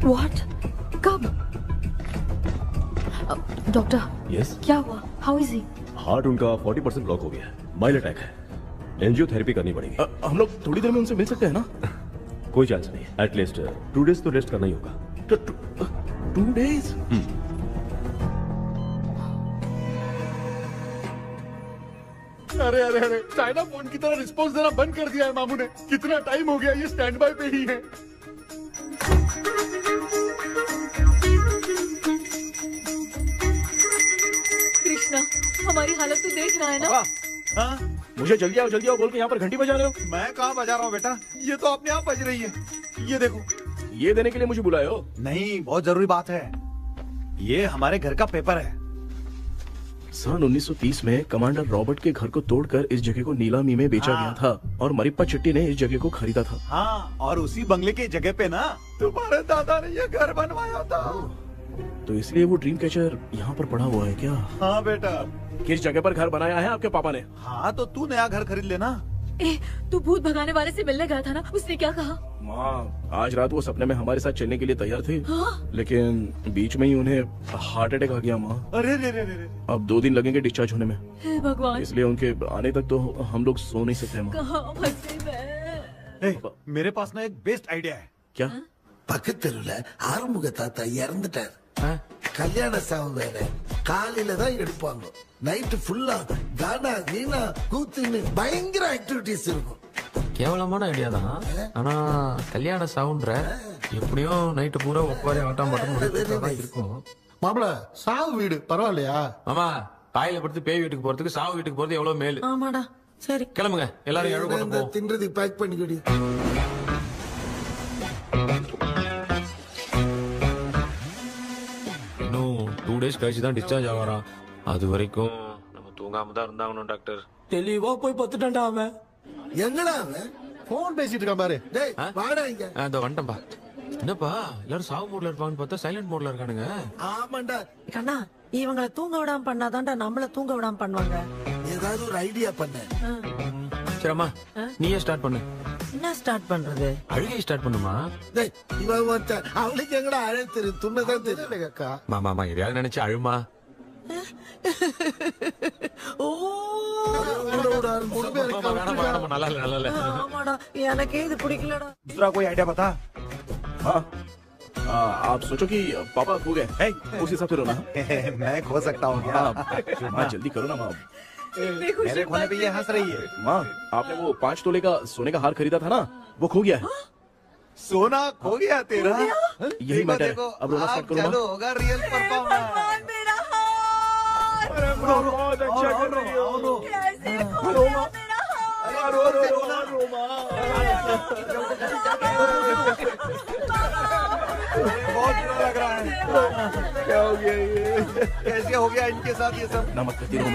What? कब? डॉक्टर। यस। क्या हुआ? How is he? हार्ट उनका 40% ब्लॉक हो गया है। माइल्ड अटैक है। एंजियोथेरेपी करनी पड़ेगी। हम लोग थोड़ी देर में उनसे मिल सकते हैं ना? कोई चांस नहीं। एटलीस्ट 2 डेज तो रेस्ट करना ही होगा। 2 डेज? अरे अरे अरे, चाइना फोन की तरह रिस्पॉन्स देना बंद कर दिया है मामू ने। कितना टाइम हो गया, ये स्टैंड बाय पे ही है। कृष्णा, हमारी हालत तो देख रहा है ना? हाँ? मुझे जल्दी आओ बोल के यहाँ पर घंटी बजा रहे हो। मैं कहाँ बजा रहा हूँ बेटा, ये तो अपने आप बज रही है। ये देखो। ये देने के लिए मुझे बुलाए हो? नहीं, बहुत जरूरी बात है। ये हमारे घर का पेपर है। सन 1930 में कमांडर रॉबर्ट के घर को तोड़कर इस जगह को नीलामी में बेचा गया था और मरिप्पा चिट्टी ने इस जगह को खरीदा था। हाँ, और उसी बंगले की जगह पे ना तुम्हारे दादा ने ये घर बनवाया था। तो इसलिए वो ड्रीम कैचर यहाँ पर पड़ा हुआ है क्या? हाँ बेटा। किस जगह पर घर बनाया है आपके पापा ने? हाँ, तो तू नया घर खरीद लेना। तू भूत भगाने वाले से मिलने गया था ना, उसने क्या कहा? माँ, आज रात वो सपने में हमारे साथ चलने के लिए तैयार थे। हाँ? लेकिन बीच में ही उन्हें हार्ट अटैक आ गया माँ। अरे रे रे रे। अब 2 दिन लगेंगे डिस्चार्ज होने में। हे भगवान। इसलिए उनके आने तक तो हम लोग सो नहीं सकते माँ। कहाँ फंसे मैं? मेरे पास ना एक बेस्ट आइडिया है। क्या? பக்கத்தெருவுல ஆறுமுக தாத்தா இறந்துட்டார். கல்யாண சாவு வேற. காலையில தான் எடுப்பாங்க. நைட் ஃபுல்லா கானா கீனா கூத்துன்னு பயங்கர ஆக்டிவிட்டிஸ் இருக்கும். கேவலமான ஐடியா தான். ஆனா கல்யாண சாவுன்ற எப்படியோ நைட் பூரா உட்காரி ஆட்டம் மட்டும் இருக்கும். மாப்ள, சாவு வீடு பரவாயில்லையா? மாமா, காயில படுத்து பேய் வீட்டுக்கு போறதுக்கு சாவு வீட்டுக்கு போறது எவ்வளவு மேல். ஆமாடா. சரி, கிளம்புங்க, எல்லாரும் எழு கொண்டு போ. தின்றதுக்கு பேக் பண்ணிக்கடி. இன்னும் 2 டேஸ் கழிச்சு தான் டிஸ்சார்ஜ் ஆவாராம். அது வரைக்கும் நம்ம தூங்காம தான் இருந்தாகணும் டாக்டர். தெளிவா போய் பத்துட்டான்டா அவன். எங்கடா அவன்? போன் பேசிட்டு இருக்கான் பாரு. டேய், வாடா இங்க. அந்த வந்துட்டம்பா. என்னப்பா எல்லாரும் சாவு மோட்ல இருப்பாங்கன்னு பார்த்தா சைலண்ட் மோட்ல இருக்கானுங்க. ஆமாண்டா. கண்ணா, இவங்கள தூங்க விடாம பண்ணாதான்டா நம்மள தூங்க விடாம பண்ணுவாங்க. ஏதாவது ஒரு ஐடியா பண்ணு. சரிம்மா, நீயே ஸ்டார்ட் பண்ணு. என்ன ஸ்டார்ட் பண்றது? அழுகை ஸ்டார்ட் பண்ணுமா? டேய், இவன் ஒருத்தன் அவளுக்கு எங்கடா அழ தெரியும்? துண்ணதான் தெரியும் அக்கா. மாமா எதையாவது நினைச்சு அழுமா. ஓ, நல்லா இல்ல. ஆமாடா, எனக்கே இது பிடிக்கலடா. दूसरा कोई आइडिया बता। हाँ, आप सोचो कि पापा खो गए, उस हिसाब से रोना। मैं खो सकता हूँ क्या? हाँ, जल्दी करो ना माँ। मेरे खोने पे ये हंस रही है। माँ, आपने वो 5 तोले का सोने का हार खरीदा था ना, वो खो गया है। सोना खो गया तेरा? यही मैटर है। अब रोना स्टार्ट करो चलो, होगा रियल परफॉर्मेंस। बहुत अच्छा कर रही हो। बहुत बुरा लग रहा है। क्या हो गया ये? कैसे हो गया इनके साथ ये सब? ना मत करती रहो।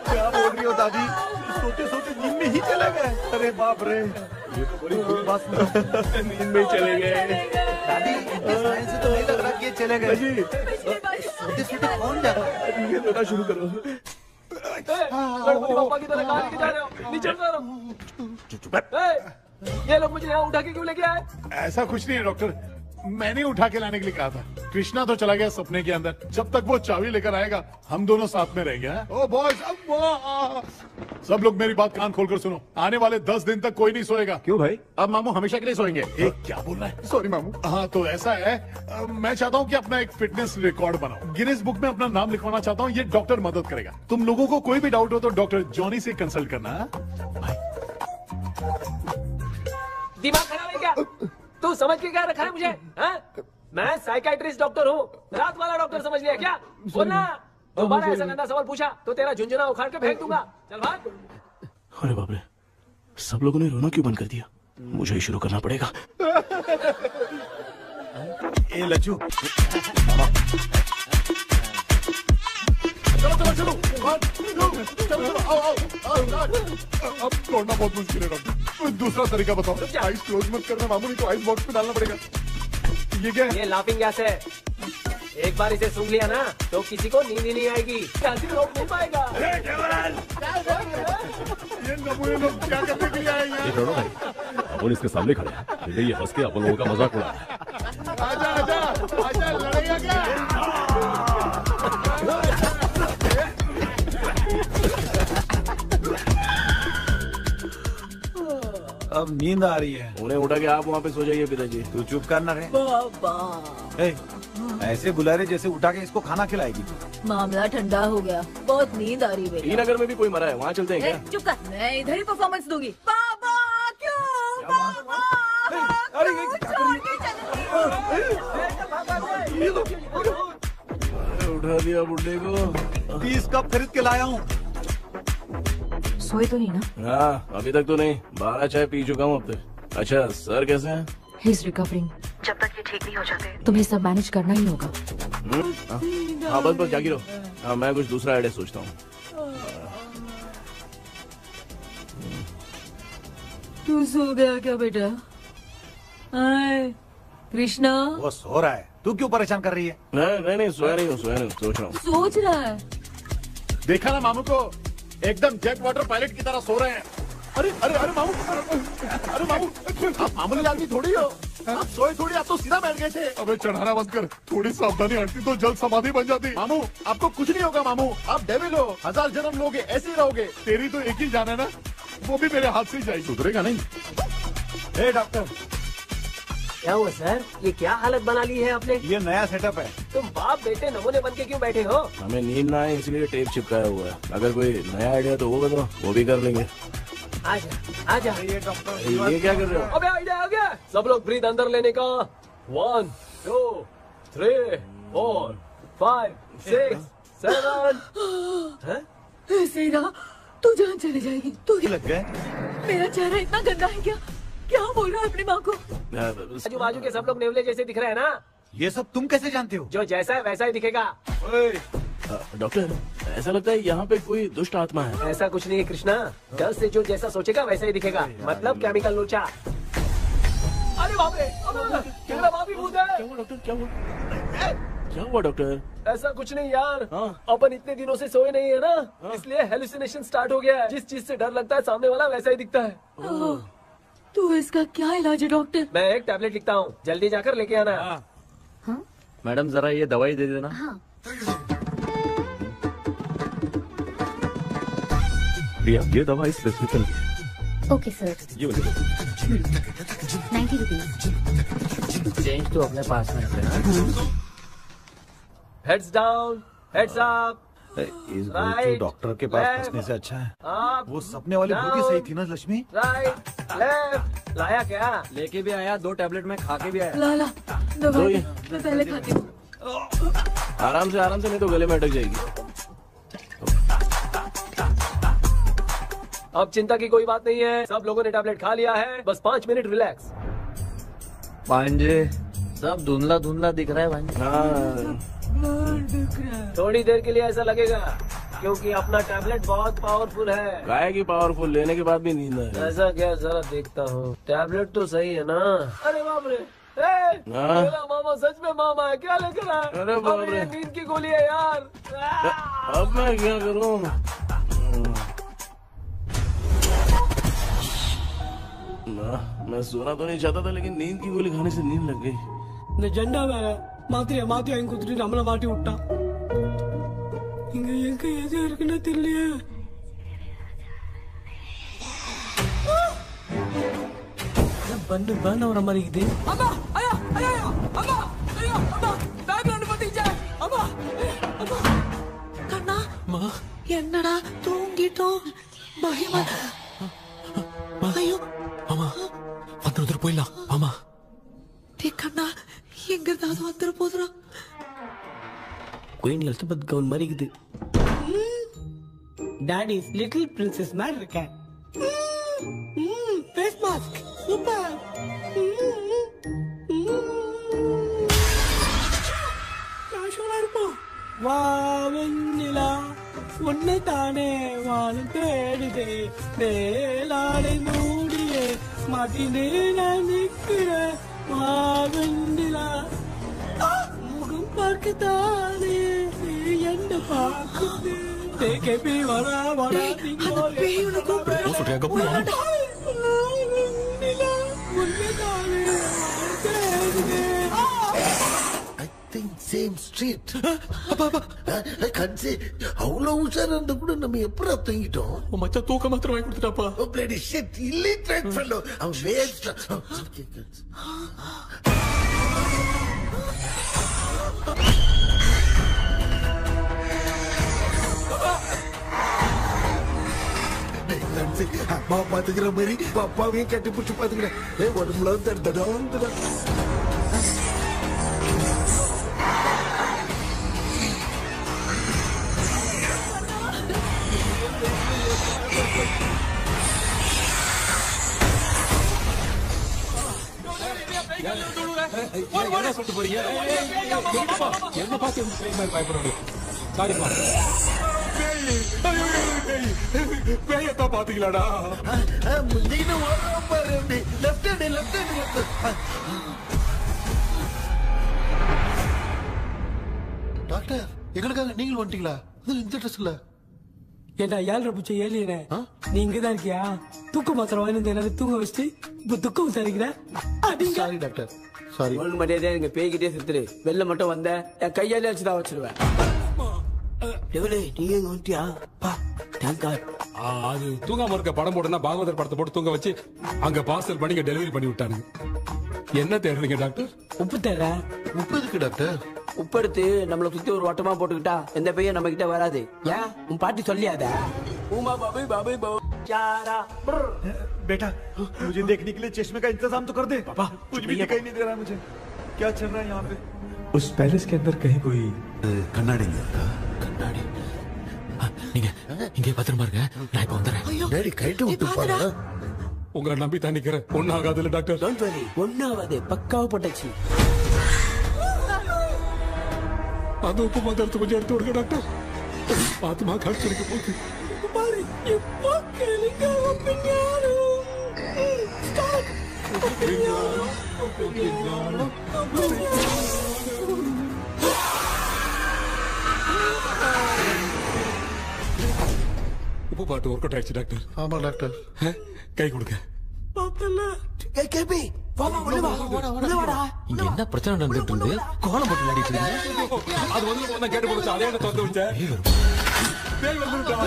क्या बोल रही हो दादी? सोते सोते नींद में ही चले गए? अरे बाप रे, ये तो बड़ी बुरी बात सुना। नींद में ही चले गए। दादी, इस लाइन से तो नहीं लग रहा कि ये चले गए। सोते सोते कौन जाता है? ये रोना शुरू करो। गणपति बापा की तरह कहाँ लेके जा रहे हो? नीचे उतारो। ये लोग मुझे यहाँ उठा के क्यों लेके आए? ऐसा कुछ नहीं है डॉक्टर, मैंने उठा के लाने के लिए कहा था। कृष्णा तो चला गया सपने के अंदर, जब तक वो चाबी लेकर आएगा हम दोनों साथ में रहेंगे। ओ बॉयज, सब लोग मेरी बात कान खोलकर सुनो, आने वाले 10 दिन तक कोई नहीं सोएगा। क्यों भाई? अब मामू हमेशा के लिए सोएंगे। क्या बोल रहा है? सॉरी मामू। हाँ तो ऐसा है, मैं चाहता हूँ कि अपना एक फिटनेस रिकॉर्ड बनाओ, गिनीज बुक में अपना नाम लिखवाना चाहता हूँ। ये डॉक्टर मदद करेगा। तुम लोगों को कोई भी डाउट हो तो डॉक्टर जॉनी से कंसल्ट करना। दिमाग खराब है क्या? तू समझ के क्या रखा है मुझे? हाँ? मैं साइकाइट्रिस्ट डॉक्टर हूँ, रात वाला डॉक्टर समझ लिया क्या? बोलना, दोबारा ऐसा गंदा सवाल पूछा तो तेरा झुंझुना उखाड़ के फेंक दूंगा। चल भाग। अरे बाप रे, सब लोगों ने रोना क्यों बंद कर दिया? मुझे ही शुरू करना पड़ेगा। ए लज्जू, चलो चलो चलो, आओ। अब तोड़ना बहुत मुश्किल है डॉक्टर, दूसरा तरीका बताओ। आइस क्लोज मत करना मामू, नहीं तो आइस बॉक्स में डालना पड़ेगा। ये क्या है? ये लाफिंग गैस है। एक बार इसे सूंघ लिया ना तो किसी को नींद ही नहीं आएगी, रोक नहीं पाएगा। ये नमूने लोग क्या करने के लिए आए हैं? ये दोनों भाई अपन इसके सामने खड़े हैं, फिर ये हंस के अपन लोगों का मजाक उड़ा है। आजा लड़ेगा क्या? अब नींद आ रही है। उन्हें उठा के आप वहाँ पे सो जाइए पिताजी। तू चुप करना रे। ऐसे बुला रहे जैसे उठा के इसको खाना खिलाएगी। मामला ठंडा हो गया, बहुत नींद आ रही है। टी नगर में भी कोई मरा है, वहाँ चलते हैं क्या? चुप कर, मैं इधर ही परफॉर्मेंस दूंगी। बाबा क्यों? उठा दिया बुड्ढे को। 30 कप खरीद के लाया हूँ। सोए तो नहीं ना? हाँ, अभी तक तो नहीं, 12 चाय पी चुका हूँ अब तक। अच्छा, सर कैसे हैं? He is recovering. जब तक ये ठीक नहीं हो जाते तुम्हें सब मैनेज करना ही होगा। हाँ बस जागी रहो। हाँ, मैं कुछ दूसरा आइडिया सोचता हूँ। तू सो गया क्या बेटा? कृष्णा, वो सो रहा है, तू क्यों परेशान कर रही है? नहीं, सोया नहीं हूँ, सोच रहा हूँ। सोच रहा है? देखा ना मामू को, एकदम जेट वाटर पायलट की तरह सो रहे हैं। अरे मामू, अरे मामू, आप मामूली आदमी थोड़ी हो, आप सोए थोड़ी, आप तो सीधा बैठ गए थे। अबे चढ़ाना बंद कर, थोड़ी सावधानी हटती तो जल्द समाधि बन जाती। मामू आपको कुछ नहीं होगा मामू, आप डेविल हो, 1000 जन्म लोगे, ऐसे ही रहोगे। तेरी तो एक ही जान है ना, वो भी मेरे हाथ से ही जाएगी। सुधरेगा नहीं। हे डॉक्टर, क्या हुआ सर? ये क्या हालत बना ली है आपने? ये नया सेटअप है। तुम बाप बेटे नमूने बन के क्यों बैठे हो? हमें नींद ना आए इसलिए टेप चिपकाया हुआ है। अगर कोई नया आइडिया तो वो बताओ, वो भी कर लेंगे। आजा। ये डॉक्टर, ये क्या कर रहे हो? अबे आइडिया आ गया। सब लोग ब्रीथ अंदर लेने का। 1 2 3 4 5 6 7। सीधा तू जान चली जाएगी। तू लग गए? मेरा चेहरा इतना गंदा है क्या? क्या बोल रहा है अपनी माँ को? आजू बाजू के सब लोग नेवले जैसे दिख रहे हैं ना? ये सब तुम कैसे जानते हो? जो जैसा है वैसा ही दिखेगा। डॉक्टर, ऐसा लगता है यहाँ पे कोई दुष्ट आत्मा है। ऐसा कुछ नहीं है कृष्णा, डर से जो जैसा सोचेगा वैसा ही दिखेगा, मतलब केमिकल लोचा। अरे बाप रे, मेरा बाप ही भूत है। क्या हुआ डॉक्टर, क्या हुआ? क्या हुआ डॉक्टर? ऐसा कुछ नहीं यार, अपन इतने दिनों से सोए नहीं है ना, इसलिए हेलुसिनेशन स्टार्ट हो गया है। जिस चीज से डर लगता है सामने वाला वैसा ही दिखता है। तो इसका क्या इलाज है डॉक्टर? मैं एक टैबलेट लिखता हूँ, जल्दी जाकर लेके आना। मैडम जरा ये दवाई दे देना। प्रिया, ये दवा इस प्रिस्क्रिप्शन की है। Okay sir. ये वाली दो। 90 रुपीज। चेंज तो अपने पास में रखना। Heads down, heads up. इस भूतू डॉक्टर के पास फंसने से अच्छा है वो सपने वाली भूत सही थी ना लक्ष्मी। Right left. लाया क्या? लेके भी आया, 2 टैबलेट में खा के भी आया। ला दवा दे, मैं पहले खाती हूँ। आराम से नहीं तो गले में अटक जाएगी। अब चिंता की कोई बात नहीं है, सब लोगों ने टैबलेट खा लिया है, बस 5 मिनट रिलैक्स। भांजे सब धुंधला धुंधला दिख रहा है भांजे। थोड़ी देर के लिए ऐसा लगेगा क्योंकि अपना टैबलेट बहुत पावरफुल है। गाय की पावरफुल, लेने के बाद भी नींद है। ऐसा क्या? जरा देखता हूँ, टैबलेट तो सही है ना? अरे बाप रे, मेरा मामा सच में मामा है, क्या लेकर आया? अरे बाप रे, नींद की गोली है यार। अब मैं क्या करूँ? मैं सोना तो नहीं चाहता था, लेकिन नींद की गोली खाने से नींद लग गई। நிஜண்டா வேற மாத்திரையா மாத்தி வாங்கி கொடுத்துட்டு நம்மள மாட்டி விட்டான். இங்க எங்க எது இருக்குன்னு தெரியலையே. பண்டு பர்ன் ஆகுற மாதிரி இருக்குது. அம்மா ஐயா ஐயா அம்மா ஐயா அம்மா பேக்ரவுண்ட் பத்திச்சே அம்மா அம்மா கண்ணா மா என்னடா தூங்கிட்டோம் பயமா ஐயோ அம்மா வந்துரு போயிடலாம். அம்மா கண்ணா எங்க இருந்தாலும் வந்துட போதுரா. குயின் எலிசபெத் கவுன் மாதிரி இருக்குது. டாடி லிட்டில் பிரின்சஸ் மாதிரி இருக்கேன். Face mask super. காஷோலா இருப்போம். வா வெண்ணிலா உன்னை தானே வானம் தேடுதே வேளாடை மூடியே மாட்டினே நான் நிற்கிறேன். வெண்ணிலா முகம் பார்க்கத்தானே என்ன பார்க்குது. தேக்கே வரா வரா சேம் ஸ்ட்ரீட் கன்சி அவ்வளவு உஷாரா இருந்தா கூட நம்ம எப்படா தூங்கிட்டோம். மச்சா தூக்க மாத்திரம் வாங்கி கொடுத்துட்டாப்பா. பிளடி ஷிட் இல்லிட்ரேட் ஃபெல்லோ அவன் வேஸ்ட். அம்மா பாத்துக்கிற மாதிரி அப்பாவையும் கட்டி பிடிச்சி பாத்துக்கிறேன். உடம்புல தடா என்ன சொல்லிட்டு போறீங்க? என்ன பார்த்து பயப்படுறீங்க? சாரிப்பா. பேயத்தான் பாத்தீங்களாடா? டாக்டர் எங்களுக்காக நீங்களும் வந்துட்டீங்களா? இந்த ட்ரெஸ்ல ஏண்டா 7 பூச்சி ஏலியனே, நீ இங்கதான் இருக்கியா? தூக்க மாத்திரம் வாங்கி என்ன தூங்க வச்சுட்டு இப்ப துக்கம் விசாரிக்கிற. Sorry doctor sorry. ஒண்ணு மரியாதையா நீங்க பேய்கிட்டே செத்துரு. வெளில மட்டும் வந்த என் கையாலே வச்சுதான் வச்சிருவேன். நீ எங்க வந்துட்டியா? அது தூங்காம இருக்க படம் போடுனா பாகவதர் படத்தை போட்டு தூங்க வச்சு அங்க பார்சல் பண்ணி டெலிவரி பண்ணி விட்டானுங்க. என்ன தேடுறீங்க டாக்டர்? உப்பு தேடுற. உப்பு எதுக்கு டாக்டர்? உப்பு எடுத்து நம்மள சுத்தி ஒரு வட்டமா போட்டுக்கிட்டா எந்த பையன் நம்ம கிட்ட வராது. ஏன் உன் பாட்டி சொல்லியாத? உமா பாபி பாபி बेटा मुझे देखने के लिए चश्मे का इंतजाम तो कर दे। पापा कुछ भी दिखाई नहीं दे रहा मुझे, क्या चल रहा है यहाँ पे? उस पैलेस के अंदर कहीं कोई கண்ணாடி கண்ணாடி நீங்க இங்கே பத்திரமா இருங்க, நான் இப்ப வந்துடுறேன். டேடி கைட்டு விட்டு பாரு. உங்களை நம்பி தான் நிக்கிறேன். ஒன்னும் ஆகாதுல்ல டாக்டர்? டோன்ட் வரி, ஒன்னும் ஆகாது, பக்காவா போட்டாச்சு. அது உப்பு மாத்திரத்தை கொஞ்சம் எடுத்து விடுங்க டாக்டர். பாத்துமா காட்சிக்கு போகுது பாரு. இப்போ கேளுங்க ஒப்பினியானோ. உப்பு பாட்டு ஒர்க் அவுட் ஆயிடுச்சு டாக்டர். ஆமா டாக்டர். கை கொடுங்க. இங்க என்ன பிரச்சனை நடந்துட்டு இருந்து கோலம் போட்டு விளையாடிட்டு இருக்கு? அது வந்து கேட்டு போச்சு, அதே என்ன திறந்து வச்சேன். பேய் வந்துட்டா.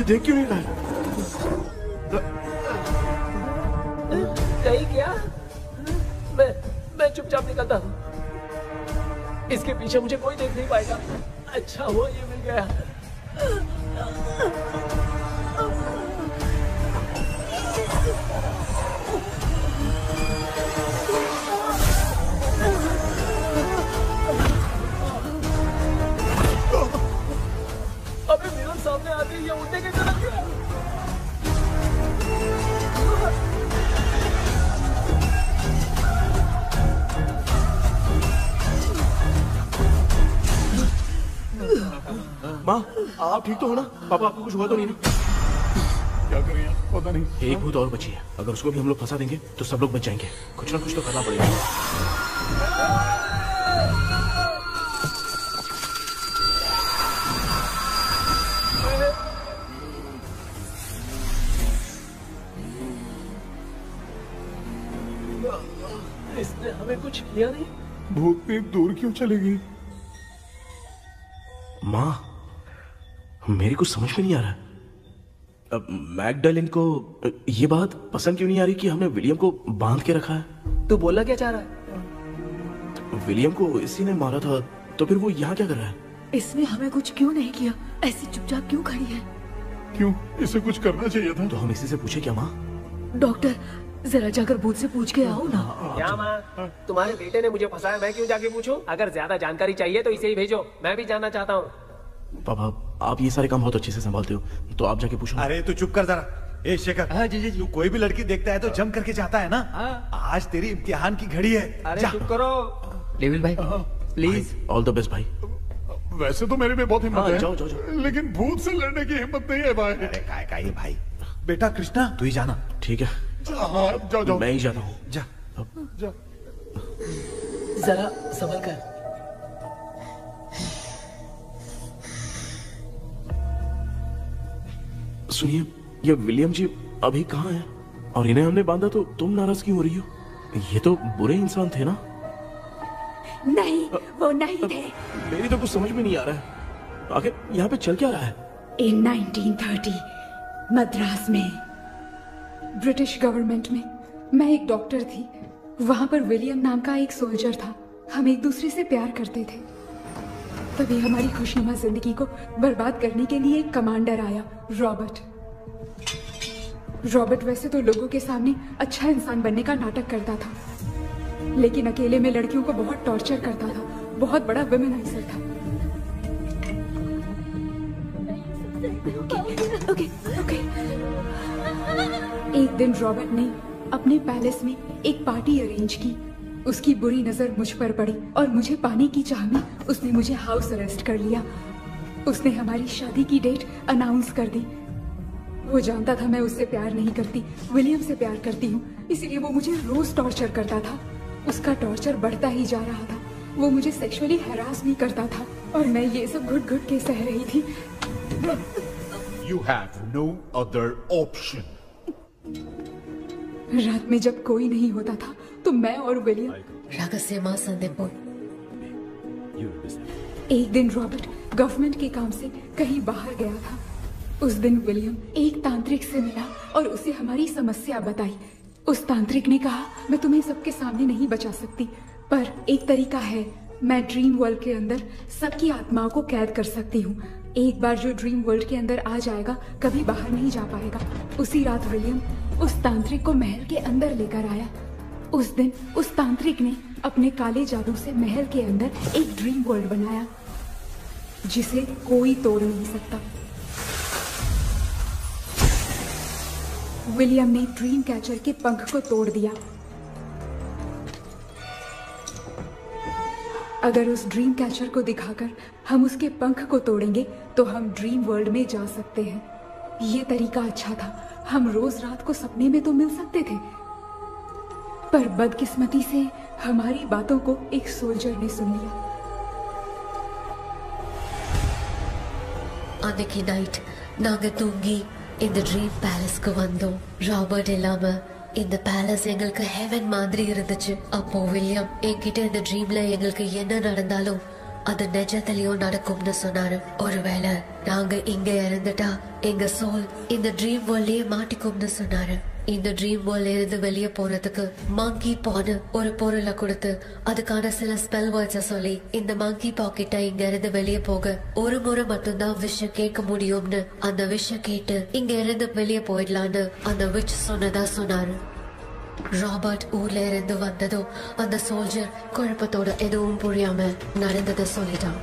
देख क्यों नहीं रहा है? नहीं क्या? मैं चुपचाप निकलता हूँ। इसके पीछे मुझे कोई देख नहीं पाएगा। अच्छा हुआ ये मिल गया। अबे मेरे सामने आते ही ये उड़ने की तरफ गया। माँ, आप ठीक तो हो ना? पापा आपको कुछ हुआ तो नहीं ना? क्या करें पता नहीं। एक भूत और बची है, अगर उसको भी हम लोग फंसा देंगे तो सब लोग बच जाएंगे। कुछ ना कुछ तो करना पड़ेगा। इसने हमें कुछ किया नहीं। भूतनी दूर क्यों चली गई? माँ, मेरी कुछ समझ में नहीं आ रहा। अब मैगडालिन को ये बात पसंद क्यों नहीं आ रही कि हमने विलियम को बांध के रखा है? तू बोलना क्या चाह रहा है? विलियम को इसी ने मारा था, तो फिर वो यहाँ क्या कर रहा है? इसने हमें कुछ क्यों नहीं किया? ऐसी चुपचाप क्यों खड़ी है? क्यों? इसे कुछ करना चाहिए था। तो हम इसी से पूछे क्या माँ? डॉक्टर, जरा जाकर भूत से पूछ के आओ ना। क्या माँ? तुम्हारे बेटे ने मुझे फंसाया, मैं क्यों जाके पूछूं? अगर ज्यादा जानकारी चाहिए तो इसे ही भेजो, मैं भी जानना चाहता हूँ। पापा, आप ये सारे काम बहुत अच्छे से संभालते हो, तो आप जाके पूछो। अरे तू चुप कर जरा। ए शेखर, हाँ जी। तू कोई भी लड़की देखता है तो जम करके जाता है ना? आज तेरी इम्तिहान की घड़ी है। अरे जा। चुप करो। लेविल भाई, प्लीज। ऑल द बेस्ट भाई। वैसे तो मेरे में बहुत हिम्मत है, जाओ। लेकिन भूत से लड़ने की हिम्मत नहीं है भाई। अरे काय का ये भाई। बेटा कृष्णा, तू ही जाना। ठीक है, हाँ, जाओ। मैं ही जाता हूँ। जा। जरा संभल कर। सुनिए, ये विलियम जी अभी कहाँ हैं? और इन्हें हमने बांधा तो तुम नाराज क्यों हो रही हो? ये तो बुरे इंसान थे ना? नहीं, वो नहीं थे। मेरी तो कुछ समझ में नहीं आ रहा है। आखिर यहाँ पे चल क्या रहा है? In 1930 मद्रास में ब्रिटिश गवर्नमेंट में मैं एक डॉक्टर थी। वहां पर विलियम नाम का एक सोल्जर था। हम एक दूसरे से प्यार करते थे। तभी हमारी खुशनुमा जिंदगी को बर्बाद करने के लिए एक कमांडर आया, रॉबर्ट। रॉबर्ट वैसे तो लोगों के सामने अच्छा इंसान बनने का नाटक करता था, लेकिन अकेले में लड़कियों को बहुत टॉर्चर करता था। बहुत बड़ा वुमेनाइजर था। ओके। एक दिन रॉबर्ट ने अपने पैलेस में एक पार्टी अरेंज की। उसकी बुरी नजर मुझ पर पड़ी और मुझे पाने की चाह में उसने मुझे हाउस अरेस्ट कर लिया। उसने हमारी शादी की डेट अनाउंस कर दी। वो जानता था मैं उससे प्यार नहीं करती, विलियम से प्यार करती हूँ, इसलिए वो मुझे रोज टॉर्चर करता था। उसका टॉर्चर बढ़ता ही जा रहा था। वो मुझे सेक्सुअली हैरास भी करता था और मैं ये सब घुट-घुट के सह रही थी। You have no other option. रात में जब कोई नहीं होता था तो मैं और विलियम रहस्यमा संदेपुर। एक दिन रॉबर्ट गवर्नमेंट के काम से कहीं बाहर गया था। उस दिन विलियम एक तांत्रिक से मिला और उसे हमारी समस्या बताई। उस तांत्रिक ने कहा, मैं तुम्हें सबके सामने नहीं बचा सकती, पर एक तरीका है। मैं ड्रीम वर्ल्ड के अंदर सबकी आत्माओं को कैद कर सकती हूँ। एक बार जो ड्रीम वर्ल्ड के अंदर आ जाएगा कभी बाहर नहीं जा पाएगा। उसी रात विलियम उस तांत्रिक को महल के अंदर लेकर आया। उस दिन उस तांत्रिक ने अपने काले जादू से महल के अंदर एक ड्रीम वर्ल्ड बनाया जिसे कोई तोड़ नहीं सकता। विलियम ने ड्रीम कैचर के पंख को तोड़ दिया। अगर उस ड्रीम कैचर को दिखाकर हम उसके पंख को तोड़ेंगे तो हम ड्रीम वर्ल्ड में जा सकते हैं। ये तरीका अच्छा था। हम रोज रात को सपने में तो मिल सकते थे, पर बदकिस्मती से हमारी बातों को एक सोल्जर ने सुन लिया। அன்னைக்கு நைட் நாங்க தூங்கி இந்த ட்ரீம் பேலஸ்க்கு வந்தோம். ராபர்ட் இல்லாம இந்த பேலஸ் எங்களுக்கு ஹெவன் மாதிரி இருந்துச்சு. அப்போ வில்லியம் என்கிட்ட இந்த ட்ரீம்ல எங்களுக்கு என்ன நடந்தாலும் அது நிஜத்திலயும் நடக்கும்னு சொன்னாரு. ஒருவேளை நாங்க இங்க இறந்துட்டா எங்க சோல் இந்த ட்ரீம் வேர்ல்ட்லயே மாட்டிக்கும்னு சொன்னாரு. இந்த ட்ரீம் வேர்ல்ட்ல இருந்து வெளியே போறதுக்கு மங்கி பான்னு ஒரு பொருளை கொடுத்து அதுக்கான சில ஸ்பெல் வேர்ட்ஸ சொல்லி இந்த மங்கி பாக்கெட்ட இங்க இருந்து வெளியே போக ஒரு முறை மட்டும்தான் விஷயம் கேட்க முடியும்னு அந்த விஷயம் கேட்டு இங்க இருந்து வெளியே போயிடலான்னு அந்த விச் சொன்னதா சொன்னாரு. ராபர்ட் ஊர்ல இருந்து வந்ததும் அந்த சோல்ஜர் குழப்பத்தோட எதுவும் புரியாம நடந்ததை சொல்லிட்டான்.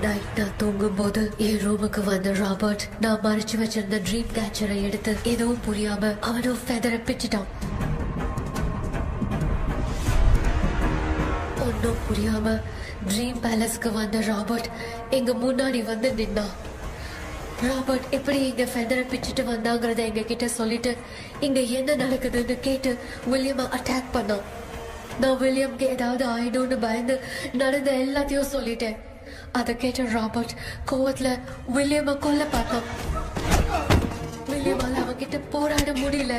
நைட் நான் தூங்கும் போது என் ரூமுக்கு வந்த ராபர்ட் நான் மறைச்சு வச்சிருந்த ட்ரீம் கேச்சரை எடுத்து எதுவும் புரியாம அவனும் ஃபெதரை பிச்சுட்டான். ஒன்னும் புரியாம ட்ரீம் பேலஸ்க்கு வந்த ராபர்ட் எங்க முன்னாடி வந்து நின்னான். ராபர்ட் எப்படி இங்க ஃபெதரை பிச்சுட்டு வந்தாங்கிறத எங்க கிட்ட சொல்லிட்டு இங்க என்ன நடக்குதுன்னு கேட்டு வில்லியமை அட்டாக் பண்ணான். நான் வில்லியம்க்கு ஏதாவது ஆயிடும்னு பயந்து நடந்த எல்லாத்தையும் சொல்லிட்டேன். அதை கேட்ட ராபர்ட் கோவத்துல வில்லியமை கொல்ல பார்த்தான். विलियम किटे पोराड़ मुड़ीले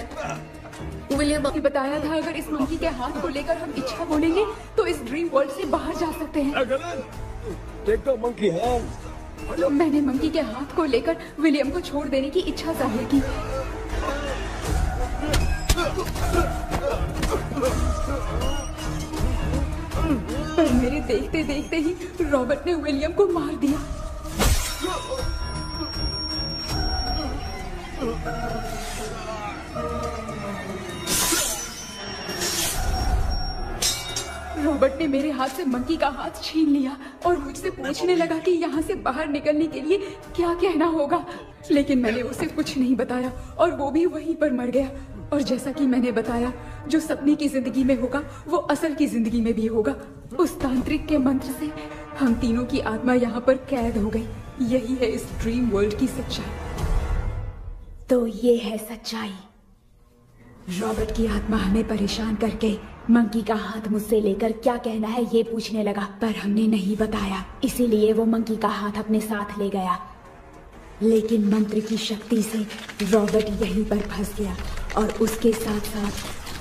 विलियम ने बताया था अगर इस मंकी के हाथ को लेकर हम इच्छा बोलेंगे तो इस ड्रीम वर्ल्ड से बाहर जा सकते हैं। Take the monkey hand. मैंने मंकी के हाथ को लेकर विलियम को छोड़ देने की इच्छा जाहिर की। पर मेरे देखते देखते ही रॉबर्ट ने विलियम को मार दिया। रॉबर्ट ने मेरे हाथ से मंकी का हाथ छीन लिया और मुझसे पूछने लगा कि यहाँ से बाहर निकलने के लिए क्या कहना होगा, लेकिन मैंने उसे कुछ नहीं बताया और वो भी वहीं पर मर गया। और जैसा कि मैंने बताया, जो सपने की जिंदगी में होगा वो असल की जिंदगी में भी होगा। उस तांत्रिक के मंत्र से हम तीनों की आत्मा यहाँ पर कैद हो गई। यही है इस ड्रीम वर्ल्ड की सच्चाई। तो ये है सच्चाई। रॉबर्ट की आत्मा हमें परेशान करके मंकी का हाथ मुझसे लेकर क्या कहना है ये पूछने लगा, पर हमने नहीं बताया, इसीलिए वो मंकी का हाथ अपने साथ ले गया। लेकिन मंत्र की शक्ति से रॉबर्ट यहीं पर फंस गया और उसके साथ साथ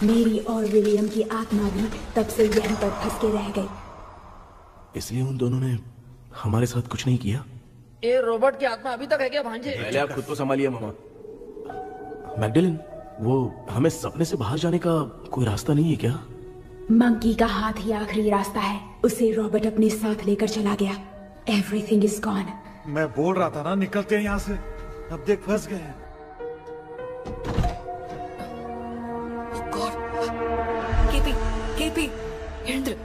मेरी और विलियम की आत्मा भी तब से यहीं पर फंस के रह गई। इसलिए उन दोनों ने हमारे साथ कुछ नहीं किया। ये रॉबर्ट की आत्मा अभी तक है क्या भांजे? पहले आप खुद को संभालिए मामा। मैगडेलिन, वो हमें सपने से बाहर जाने का कोई रास्ता नहीं है क्या? मंकी का हाथ ही आखिरी रास्ता है। उसे रॉबर्ट अपने साथ लेकर चला गया। Everything is gone. मैं बोल रहा था ना, निकलते हैं यहाँ से। अब देख फंस गए हैं। केपी, केपी, எழுந்துரு.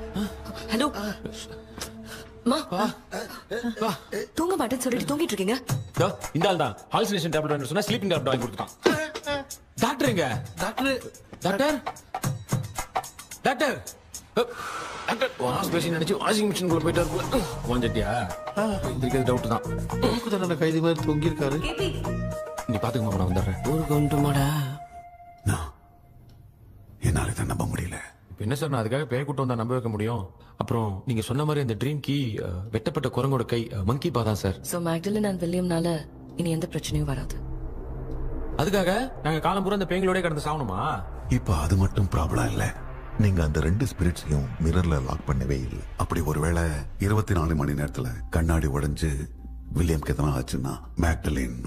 ஹலோ மா, தூங்க மாட்டேன்னு சொல்லிட்டு தூங்கிட்டு இருக்கீங்க? இந்த ஆள் தான் ஹாலுசினேஷன் டேப்லெட் வாங்கி சொன்னா ஸ்லீப்பிங் டேப்லெட் வாங்கி கொடுத்துட்டான். டாக்டர் எங்க? Doctor doctor doctor doctor wash basin நினைச்சு வாஷிங் மிஷின் குள்ள போயிட்டாரு. வாஞ்சிட்டியா? இதுக்கு டவுட் தான். தன்னோட கைதி மாதிரி தொங்கி இருக்காரு. நீ பாத்துக்கமா, நான் வந்துடுறேன். ஊருக்கு வந்துட்டுமாடா? என்னால தான் நம்ப முடியல. என்ன சார், நான் அதுக்காக பேய் கூட்டம் தான் நம்ப வைக்க முடியும். அப்புறம் நீங்க சொன்ன மாதிரி அந்த ட்ரீம் கீ வெட்டப்பட்ட குரங்கோட கை மங்கி பாதான் சார். சோ மேக்டலின் அண்ட் வில்லியம்னால இனி எந்த பிரச்சனையும் வராது. அதுக்காக நாங்க காலம் பூரா அந்த பேய்களோட கடந்து சாவணுமா? இப்ப அது மட்டும் ப்ராப்ளம் இல்ல, நீங்க அந்த ரெண்டு ஸ்பிரிட்ஸையும் மிரர்ல லாக் பண்ணவே இல்லை. அப்படி ஒருவேளை 24 மணி நேரத்துல கண்ணாடி உடைஞ்சு வில்லியம்க்கு எதனா ஆச்சுன்னா மேக்டலின்